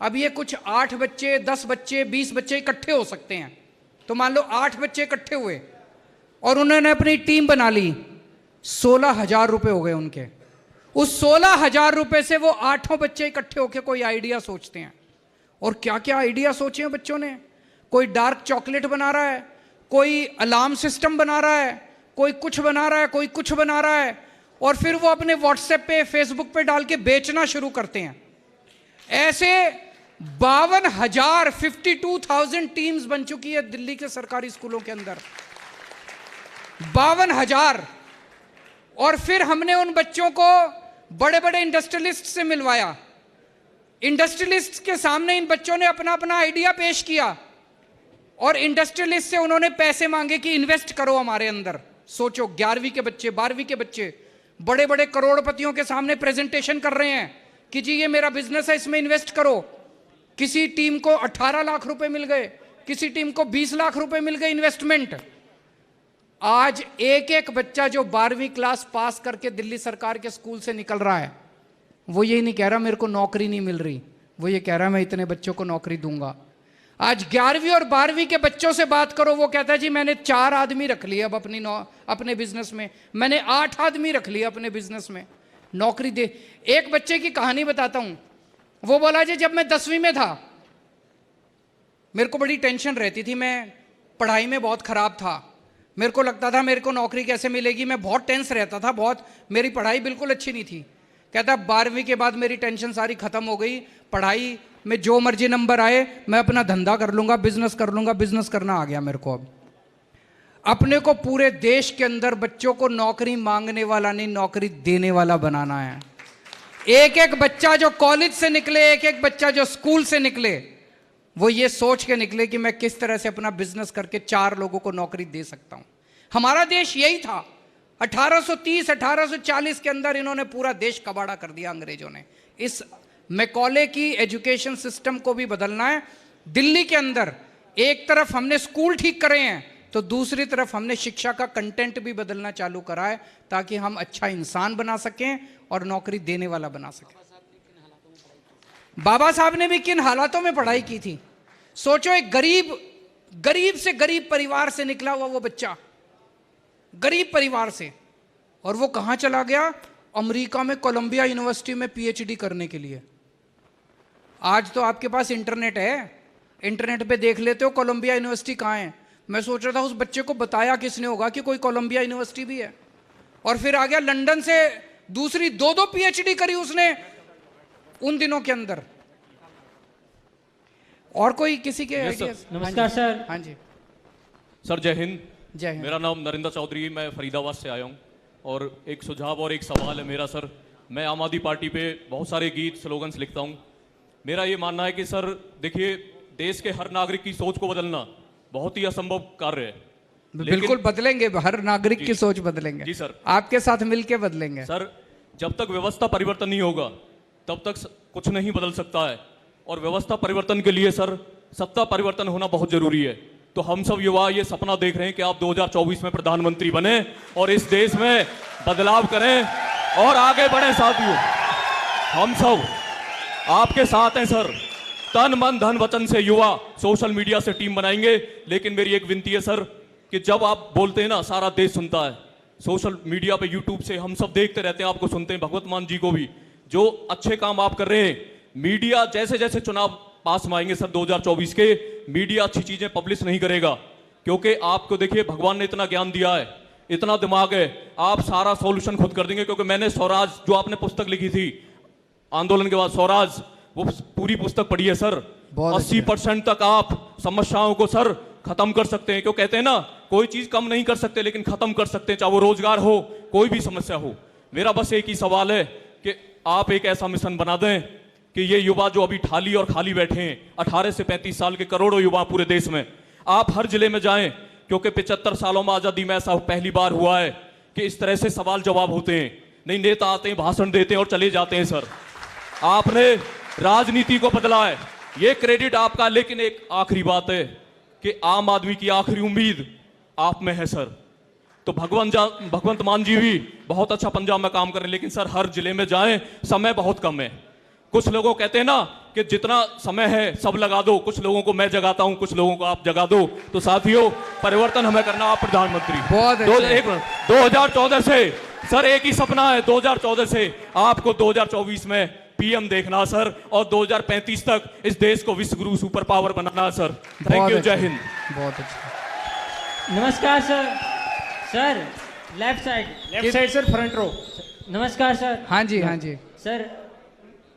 अब ये कुछ 8 बच्चे, 10 बच्चे, 20 बच्चे इकट्ठे हो सकते हैं। तो मान लो 8 बच्चे इकट्ठे हुए और उन्होंने अपनी टीम बना ली, 16 हज़ार रुपए हो गए उनके। उस 16 हज़ार रुपए से वो 8 बच्चे इकट्ठे होकर कोई आइडिया सोचते हैं, और क्या क्या आइडिया सोचे हैं बच्चों ने। कोई डार्क चॉकलेट बना रहा है, कोई अलार्म सिस्टम बना रहा है, कोई कुछ बना रहा है, कोई कुछ बना रहा है, और फिर वो अपने व्हाट्सएप पे, फेसबुक पे डाल के बेचना शुरू करते हैं। ऐसे 52,000 टीम्स बन चुकी है दिल्ली के सरकारी स्कूलों के अंदर, 52,000। और फिर हमने उन बच्चों को बड़े बड़े इंडस्ट्रियलिस्ट से मिलवाया। इंडस्ट्रियलिस्ट के सामने इन बच्चों ने अपना अपना आइडिया पेश किया, और इंडस्ट्रियलिस्ट से उन्होंने पैसे मांगे कि इन्वेस्ट करो हमारे अंदर। सोचो 11वीं के बच्चे, 12वीं के बच्चे बड़े बड़े करोड़पतियों के सामने प्रेजेंटेशन कर रहे हैं कि जी ये मेरा बिजनेस है, इसमें इन्वेस्ट करो। किसी टीम को 18 लाख रुपए मिल गए, किसी टीम को 20 लाख रुपए मिल गए इन्वेस्टमेंट। आज एक एक बच्चा जो 12वीं क्लास पास करके दिल्ली सरकार के स्कूल से निकल रहा है, वो ये नहीं कह रहा मेरे को नौकरी नहीं मिल रही, वो ये कह रहा मैं इतने बच्चों को नौकरी दूंगा। आज 11वीं और 12वीं के बच्चों से बात करो, वो कहता है जी मैंने 4 आदमी रख लिए अब अपने बिजनेस में, मैंने 8 आदमी रख लिए अपने बिजनेस में, नौकरी दे। एक बच्चे की कहानी बताता हूं। वो बोला जी जब मैं 10वीं में था मेरे को बड़ी टेंशन रहती थी, मैं पढ़ाई में बहुत खराब था, मेरे को लगता था मेरे को नौकरी कैसे मिलेगी, मैं बहुत टेंस रहता था, बहुत मेरी पढ़ाई बिल्कुल अच्छी नहीं थी। कहता 12वीं के बाद मेरी टेंशन सारी खत्म हो गई, पढ़ाई में जो मर्जी नंबर आए मैं अपना धंधा कर लूंगा, बिजनेस कर लूंगा, बिजनेस करना आ गया मेरे को। अब अपने को पूरे देश के अंदर बच्चों को नौकरी मांगने वाला नहीं, नौकरी देने वाला बनाना है। एक एक बच्चा जो कॉलेज से निकले, एक एक बच्चा जो स्कूल से निकले, वो ये सोच के निकले कि मैं किस तरह से अपना बिजनेस करके 4 लोगों को नौकरी दे सकता हूं। हमारा देश यही था। 1830 1840 के अंदर इन्होंने पूरा कबाड़ा कर दिया अंग्रेजों ने। इस मैकॉले की एजुकेशन सिस्टम को भी बदलना है। दिल्ली के अंदर एक तरफ हमने स्कूल ठीक करे हैं, तो दूसरी तरफ हमने शिक्षा का कंटेंट भी बदलना चालू करा है, ताकि हम अच्छा इंसान बना सकें और नौकरी देने वाला बना सकें। बाबा साहब ने भी किन हालातों में पढ़ाई की थी। सोचो एक गरीब से गरीब परिवार से निकला हुआ वो बच्चा, गरीब परिवार से, और वो कहां चला गया? अमेरिका में कोलंबिया यूनिवर्सिटी में पीएचडी करने के लिए। आज तो आपके पास इंटरनेट है, इंटरनेट पे देख लेते हो कोलंबिया यूनिवर्सिटी कहाँ है। मैं सोच रहा था उस बच्चे को बताया किसने होगा कि कोई कोलंबिया यूनिवर्सिटी भी है, और फिर आ गया लंदन से दूसरी 2-2 पीएचडी करी उसने उन दिनों के अंदर। और कोई किसी के आइडियाज? नमस्कार सर। हाँ जी सर, जय हिंद। जय हिंद। मेरा नाम नरेंद्र चौधरी, मैं फरीदाबाद से आया हूँ, और एक सुझाव और एक सवाल है मेरा। सर, मैं आम आदमी पार्टी पे बहुत सारे गीत स्लोगन्स लिखता हूँ। मेरा ये मानना है कि सर देखिए, देश के हर नागरिक की सोच को बदलना बहुत ही असंभव कार्य है। बिल्कुल बदलेंगे, हर नागरिक की सोच बदलेंगे जी सर, आपके साथ मिलके बदलेंगे। सर, जब तक व्यवस्था परिवर्तन नहीं होगा तब तक कुछ नहीं बदल सकता है, और व्यवस्था परिवर्तन के लिए सर सत्ता परिवर्तन होना बहुत जरूरी है। तो हम सब युवा ये सपना देख रहे हैं कि आप 2024 में प्रधानमंत्री बने और इस देश में बदलाव करें और आगे बढ़े। साथियों, हम सब आपके साथ हैं सर। तन मन धन वचन से युवा सोशल मीडिया से टीम बनाएंगे। लेकिन मेरी एक विनती है सर कि जब आप बोलते हैं ना, सारा देश सुनता है। सोशल मीडिया पे यूट्यूब से हम सब देखते रहते हैं, आपको सुनते हैं, भगवंत मान जी को भी, जो अच्छे काम आप कर रहे हैं। मीडिया जैसे जैसे चुनाव पास में आएंगे सर 2024 के, मीडिया अच्छी चीजें पब्लिश नहीं करेगा, क्योंकि आपको देखिए भगवान ने इतना ज्ञान दिया है, इतना दिमाग है, आप सारा सॉल्यूशन खुद कर देंगे। क्योंकि मैंने स्वराज, जो आपने पुस्तक लिखी थी आंदोलन के बाद, स्वराज, वो पूरी पुस्तक पढ़ी है सर। 80% तक आप समस्याओं को सर खत्म कर सकते हैं। क्यों कहते हैं ना, कोई चीज कम नहीं कर सकते लेकिन खत्म कर सकते हैं, चाहे वो रोजगार हो, कोई भी समस्या हो। मेरा बस एक ही सवाल है कि आप एक ऐसा मिशन बना दें कि ये युवा जो अभी ठाली और खाली बैठे हैं, 18 से 35 साल के करोड़ों युवा पूरे देश में, आप हर जिले में जाएं, क्योंकि 75 सालों में आजादी में ऐसा पहली बार हुआ है कि इस तरह से सवाल जवाब होते हैं। नहीं, नेता आते हैं, भाषण देते हैं और चले जाते हैं। सर, आपने राजनीति को बदला है, ये क्रेडिट आपका। लेकिन एक आखिरी बात है कि आम आदमी की आखिरी उम्मीद आप में है सर। तो भगवंत मान जी भी बहुत अच्छा पंजाब में काम कर रहे हैं, लेकिन सर हर जिले में जाएं, समय बहुत कम है। कुछ लोगों कहते हैं ना कि जितना समय है सब लगा दो, कुछ लोगों को मैं जगाता हूं, कुछ लोगों को आप जगा दो। तो साथियों, परिवर्तन हमें करना। आप प्रधानमंत्री 2014 से सर एक ही सपना है, 2014 से आपको 2024 में पीएम देखना सर, और 2035 तक इस देश को विश्व गुरु सुपर पावर बनाना सर। थैंक यू, जय हिंद। बहुत अच्छा। नमस्कार sir. Sir left side sir, front row. नमस्कार सर। हाँ जी, हाँ जी सर।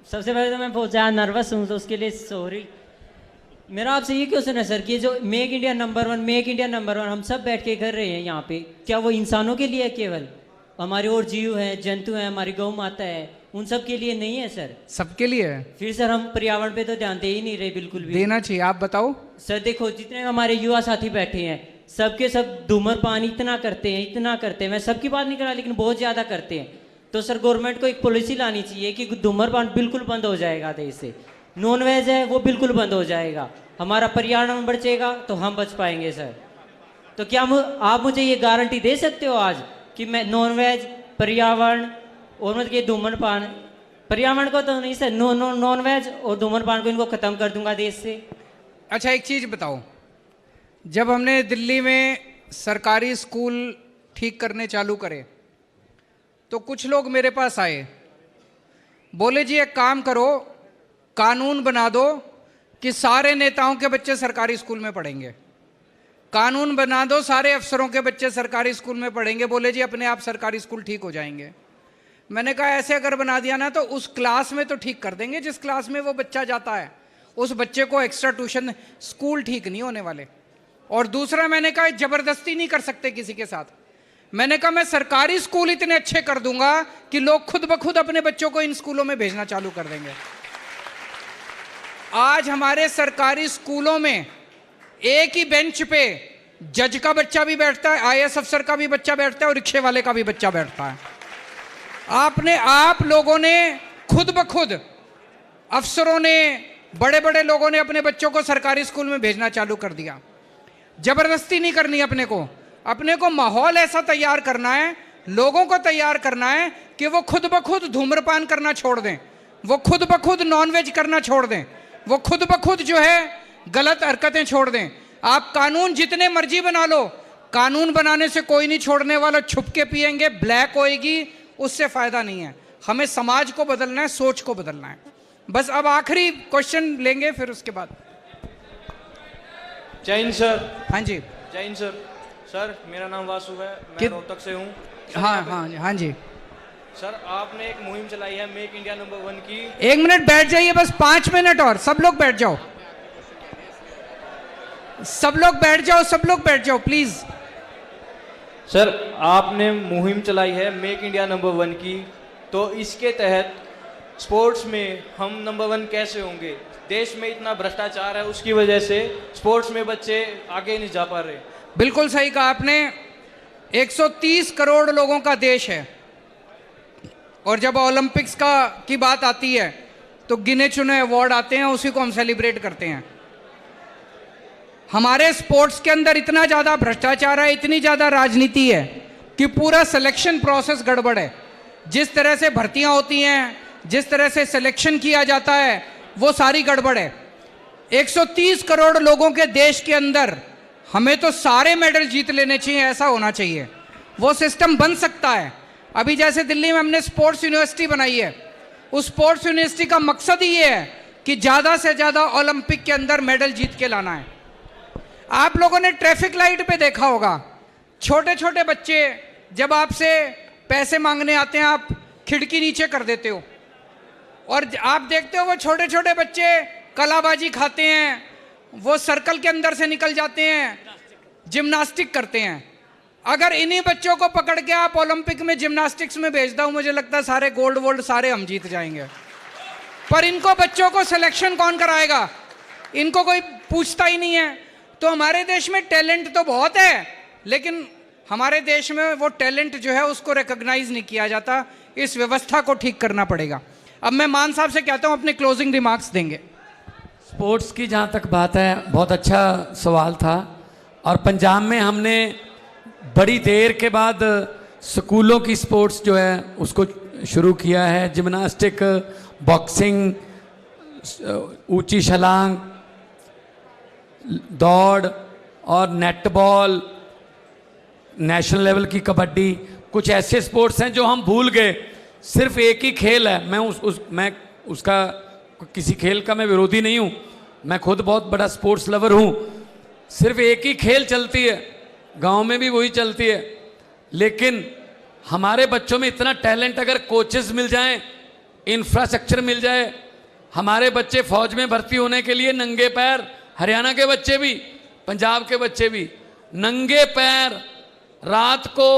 सबसे पहले तो मैं बहुत ज़्यादा नर्वस हूँ, तो उसके लिए सॉरी। मेरा आपसे ये क्वेश्चन है सर कि जो make India number 1, make India number 1 हम सब बैठ के कर रहे हैं यहाँ पे, क्या वो इंसानों के लिए है केवल? हमारे और जीव हैं, जंतु हैं, हमारी गौ माता है, उन सब के लिए नहीं है सर। सबके लिए है। फिर सर हम पर्यावरण पे तो ध्यान दे ही नहीं रहे बिल्कुल भी। देना चाहिए, आप बताओ। सर देखो जितने हमारे युवा साथी बैठे हैं सबके सब धूम्रपान इतना करते हैं, मैं सबकी बात नहीं कर रहा लेकिन बहुत ज़्यादा करते हैं। तो सर गवर्नमेंट को एक पॉलिसी लानी चाहिए कि धूम्रपान बिल्कुल बंद हो जाएगा देश से, नॉन वेज है वो बिल्कुल बंद हो जाएगा, हमारा पर्यावरण बचेगा तो हम बच पाएंगे सर। तो क्या आप मुझे ये गारंटी दे सकते हो आज कि मैं नॉन वेज, पर्यावरण और मतलब ये धूम्रपान, पर्यावरण को तो नहीं सर, नॉन वेज और धूम्रपान को इनको खत्म कर दूंगा देश से। अच्छा एक चीज बताओ, जब हमने दिल्ली में सरकारी स्कूल ठीक करने चालू करे तो कुछ लोग मेरे पास आए, बोले जी एक काम करो, कानून बना दो कि सारे नेताओं के बच्चे सरकारी स्कूल में पढ़ेंगे, कानून बना दो सारे अफसरों के बच्चे सरकारी स्कूल में पढ़ेंगे, बोले जी अपने आप सरकारी स्कूल ठीक हो जाएंगे। मैंने कहा ऐसे अगर बना दिया ना तो उस क्लास में तो ठीक कर देंगे जिस क्लास में वो बच्चा जाता है, उस बच्चे को एक्स्ट्रा ट्यूशन, स्कूल ठीक नहीं होने वाले। और दूसरा मैंने कहा जबरदस्ती नहीं कर सकते किसी के साथ, मैंने कहा मैं सरकारी स्कूल इतने अच्छे कर दूंगा कि लोग खुद ब खुद अपने बच्चों को इन स्कूलों में भेजना चालू कर देंगे। आज हमारे सरकारी स्कूलों में एक ही बेंच पे जज का बच्चा भी बैठता है, आईएएस अफसर का भी बच्चा बैठता है और रिक्शे वाले का भी बच्चा बैठता है। आप लोगों ने खुद ब खुद, अफसरों ने, बड़े बड़े लोगों ने अपने बच्चों को सरकारी स्कूल में भेजना चालू कर दिया। जबरदस्ती नहीं करनी, अपने को माहौल ऐसा तैयार करना है, लोगों को तैयार करना है कि वो खुद ब खुद धूम्रपान करना छोड़ दें, वो खुद ब खुद नॉनवेज करना छोड़ दें, वो खुद ब खुद जो है गलत हरकतें छोड़ दें। आप कानून जितने मर्जी बना लो, कानून बनाने से कोई नहीं छोड़ने वाला, छुप के पिएंगे, ब्लैक होएगी, उससे फायदा नहीं है। हमें समाज को बदलना है, सोच को बदलना है। बस अब आखिरी क्वेश्चन लेंगे फिर उसके बाद। जय हिंद सर। हाँ जी जय हिंद सर। सर मेरा नाम वासु है, मैं रोहतक से हूँ। हाँ जी सर आपने एक मुहिम चलाई है मेक इंडिया नंबर 1 की। एक मिनट बैठ जाइए, बस 5 मिनट और, सब लोग बैठ जाओ, सब लोग बैठ जाओ प्लीज। सर आपने मुहिम चलाई है मेक इंडिया नंबर 1 की, तो इसके तहत स्पोर्ट्स में हम नंबर 1 कैसे होंगे? देश में इतना भ्रष्टाचार है, उसकी वजह से स्पोर्ट्स में बच्चे आगे नहीं जा पा रहे। बिल्कुल सही कहा आपने, 130 करोड़ लोगों का देश है और जब ओलंपिक्स की बात आती है तो गिने चुने अवार्ड आते हैं, उसी को हम सेलिब्रेट करते हैं। हमारे स्पोर्ट्स के अंदर इतना ज़्यादा भ्रष्टाचार है, इतनी ज़्यादा राजनीति है कि पूरा सिलेक्शन प्रोसेस गड़बड़ है। जिस तरह से भर्तियां होती हैं, जिस तरह से सिलेक्शन किया जाता है, वो सारी गड़बड़ है। 130 करोड़ लोगों के देश के अंदर हमें तो सारे मेडल जीत लेने चाहिए, ऐसा होना चाहिए। वो सिस्टम बन सकता है। अभी जैसे दिल्ली में हमने स्पोर्ट्स यूनिवर्सिटी बनाई है, उस स्पोर्ट्स यूनिवर्सिटी का मकसद ही ये है कि ज़्यादा से ज़्यादा ओलंपिक के अंदर मेडल जीत के लाना है। आप लोगों ने ट्रैफिक लाइट पे देखा होगा, छोटे छोटे बच्चे जब आपसे पैसे मांगने आते हैं, आप खिड़की नीचे कर देते हो और आप देखते हो वो छोटे छोटे बच्चे कलाबाजी खाते हैं, वो सर्कल के अंदर से निकल जाते हैं, जिम्नास्टिक करते हैं। अगर इन्हीं बच्चों को पकड़ के आप ओलंपिक में जिम्नास्टिक्स में भेज दो, मुझे लगता है सारे गोल्ड वोल्ड सारे हम जीत जाएंगे। पर इनको बच्चों को सिलेक्शन कौन कराएगा? इनको कोई पूछता ही नहीं है। तो हमारे देश में टैलेंट तो बहुत है, लेकिन हमारे देश में वो टैलेंट जो है उसको रिकॉग्नाइज नहीं किया जाता। इस व्यवस्था को ठीक करना पड़ेगा। अब मैं मान साहब से कहता हूं अपने क्लोजिंग रिमार्क्स देंगे। स्पोर्ट्स की जहाँ तक बात है, बहुत अच्छा सवाल था। और पंजाब में हमने बड़ी देर के बाद स्कूलों की स्पोर्ट्स जो है उसको शुरू किया है। जिम्नास्टिक, बॉक्सिंग, ऊंची छलांग, दौड़ और नेटबॉल, नेशनल लेवल की कबड्डी, कुछ ऐसे स्पोर्ट्स हैं जो हम भूल गए। सिर्फ एक ही खेल है, मैं उसका किसी खेल का मैं विरोधी नहीं हूँ, मैं खुद बहुत बड़ा स्पोर्ट्स लवर हूँ। सिर्फ एक ही खेल चलती है, गांव में भी वही चलती है। लेकिन हमारे बच्चों में इतना टैलेंट, अगर कोचेस मिल जाएं, इंफ्रास्ट्रक्चर मिल जाए, हमारे बच्चे फौज में भर्ती होने के लिए नंगे पैर, हरियाणा के बच्चे भी, पंजाब के बच्चे भी नंगे पैर रात को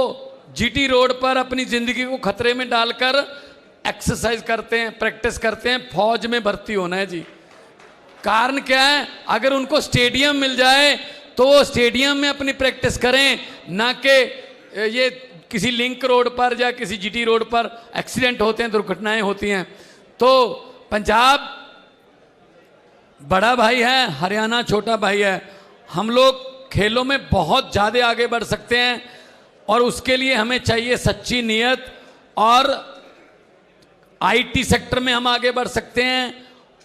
जीटी रोड पर अपनी जिंदगी को खतरे में डालकर एक्सरसाइज करते हैं, प्रैक्टिस करते हैं, फौज में भर्ती होना है जी। कारण क्या है, अगर उनको स्टेडियम मिल जाए तो वो स्टेडियम में अपनी प्रैक्टिस करें, ना कि ये किसी लिंक रोड पर या किसी जीटी रोड पर एक्सीडेंट होते हैं, दुर्घटनाएं होती हैं। तो पंजाब बड़ा भाई है, हरियाणा छोटा भाई है। हम लोग खेलों में बहुत ज़्यादा आगे बढ़ सकते हैं और उसके लिए हमें चाहिए सच्ची नीयत, और आईटी सेक्टर में हम आगे बढ़ सकते हैं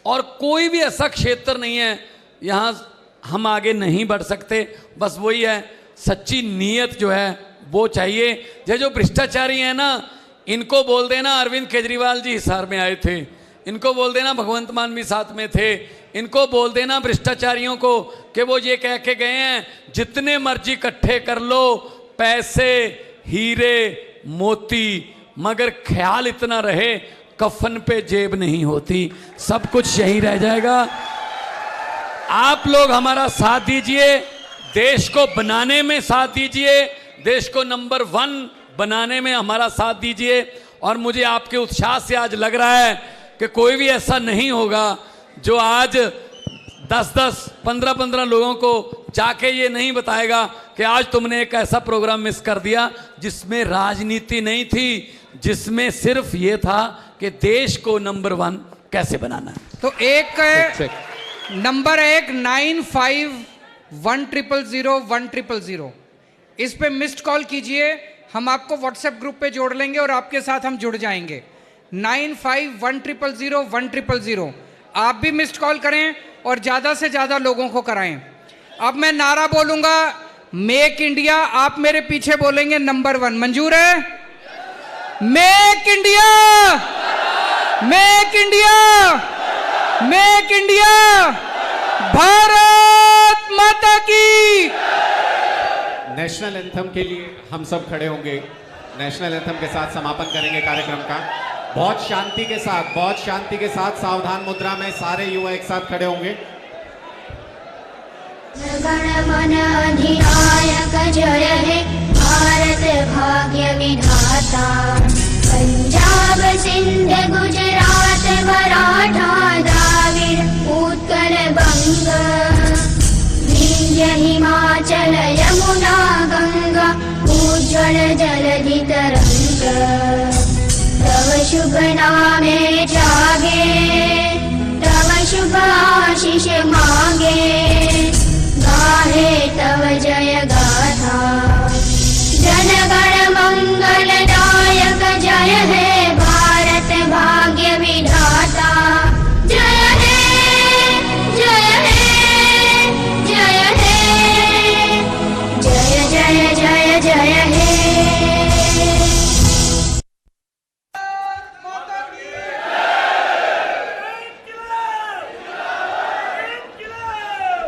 और कोई भी ऐसा क्षेत्र नहीं है यहाँ हम आगे नहीं बढ़ सकते। बस वही है, सच्ची नीयत जो है वो चाहिए। ये जो भ्रष्टाचारी हैं ना, इनको बोल देना अरविंद केजरीवाल जी हिसार में आए थे, इनको बोल देना भगवंत मान भी साथ में थे, इनको बोल देना भ्रष्टाचारियों को कि वो ये कह के गए हैं जितने मर्जी इकट्ठे कर लो पैसे, हीरे, मोती, मगर ख्याल इतना रहे कफन पे जेब नहीं होती, सब कुछ यही रह जाएगा। आप लोग हमारा साथ दीजिए, देश को बनाने में साथ दीजिए, देश को नंबर 1 बनाने में हमारा साथ दीजिए। और मुझे आपके उत्साह से आज लग रहा है कि कोई भी ऐसा नहीं होगा जो आज 10-10, 15-15 लोगों को जाके ये नहीं बताएगा कि आज तुमने एक ऐसा प्रोग्राम मिस कर दिया जिसमें राजनीति नहीं थी, जिसमें सिर्फ ये था कि देश को नंबर 1 कैसे बनाना है। तो एक नंबर 951001001000 इस पे मिस्ड कॉल कीजिए, हम आपको व्हाट्सएप ग्रुप पे जोड़ लेंगे और आपके साथ हम जुड़ जाएंगे। 951001001000 आप भी मिस्ड कॉल करें और ज़्यादा से ज़्यादा लोगों को कराएं। अब मैं नारा बोलूंगा मेक इंडिया, आप मेरे पीछे बोलेंगे नंबर 1। मंजूर है? Make India, make India, make India, Bharat माता की। नेशनल एंथम के लिए हम सब खड़े होंगे, नेशनल एंथम के साथ समापन करेंगे कार्यक्रम का। बहुत शांति के साथ, बहुत शांति के साथ, सावधान मुद्रा में सारे युवा एक साथ खड़े होंगे। गण मन अधिनायक जय हे भारत भाग्य विधाता, पंजाब सिंध गुजरात मराठा द्राविड़ उत्कल बंग, विंध्य हिमाचल यमुना गंगा, उज्ज्वल जलधि तरंग, तव शुभ नामे जागे, तव शुभ आशीष मांगे, गाहे तव जय गाथा। जन गण मंगल दायक जय हे भारत भाग्य विधाता, जय हे, जय हे, जय हे, जय जय जय जय हे।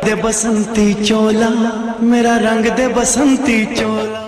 दे बसंती चोला, मेरा रंग दे बसंती चोला।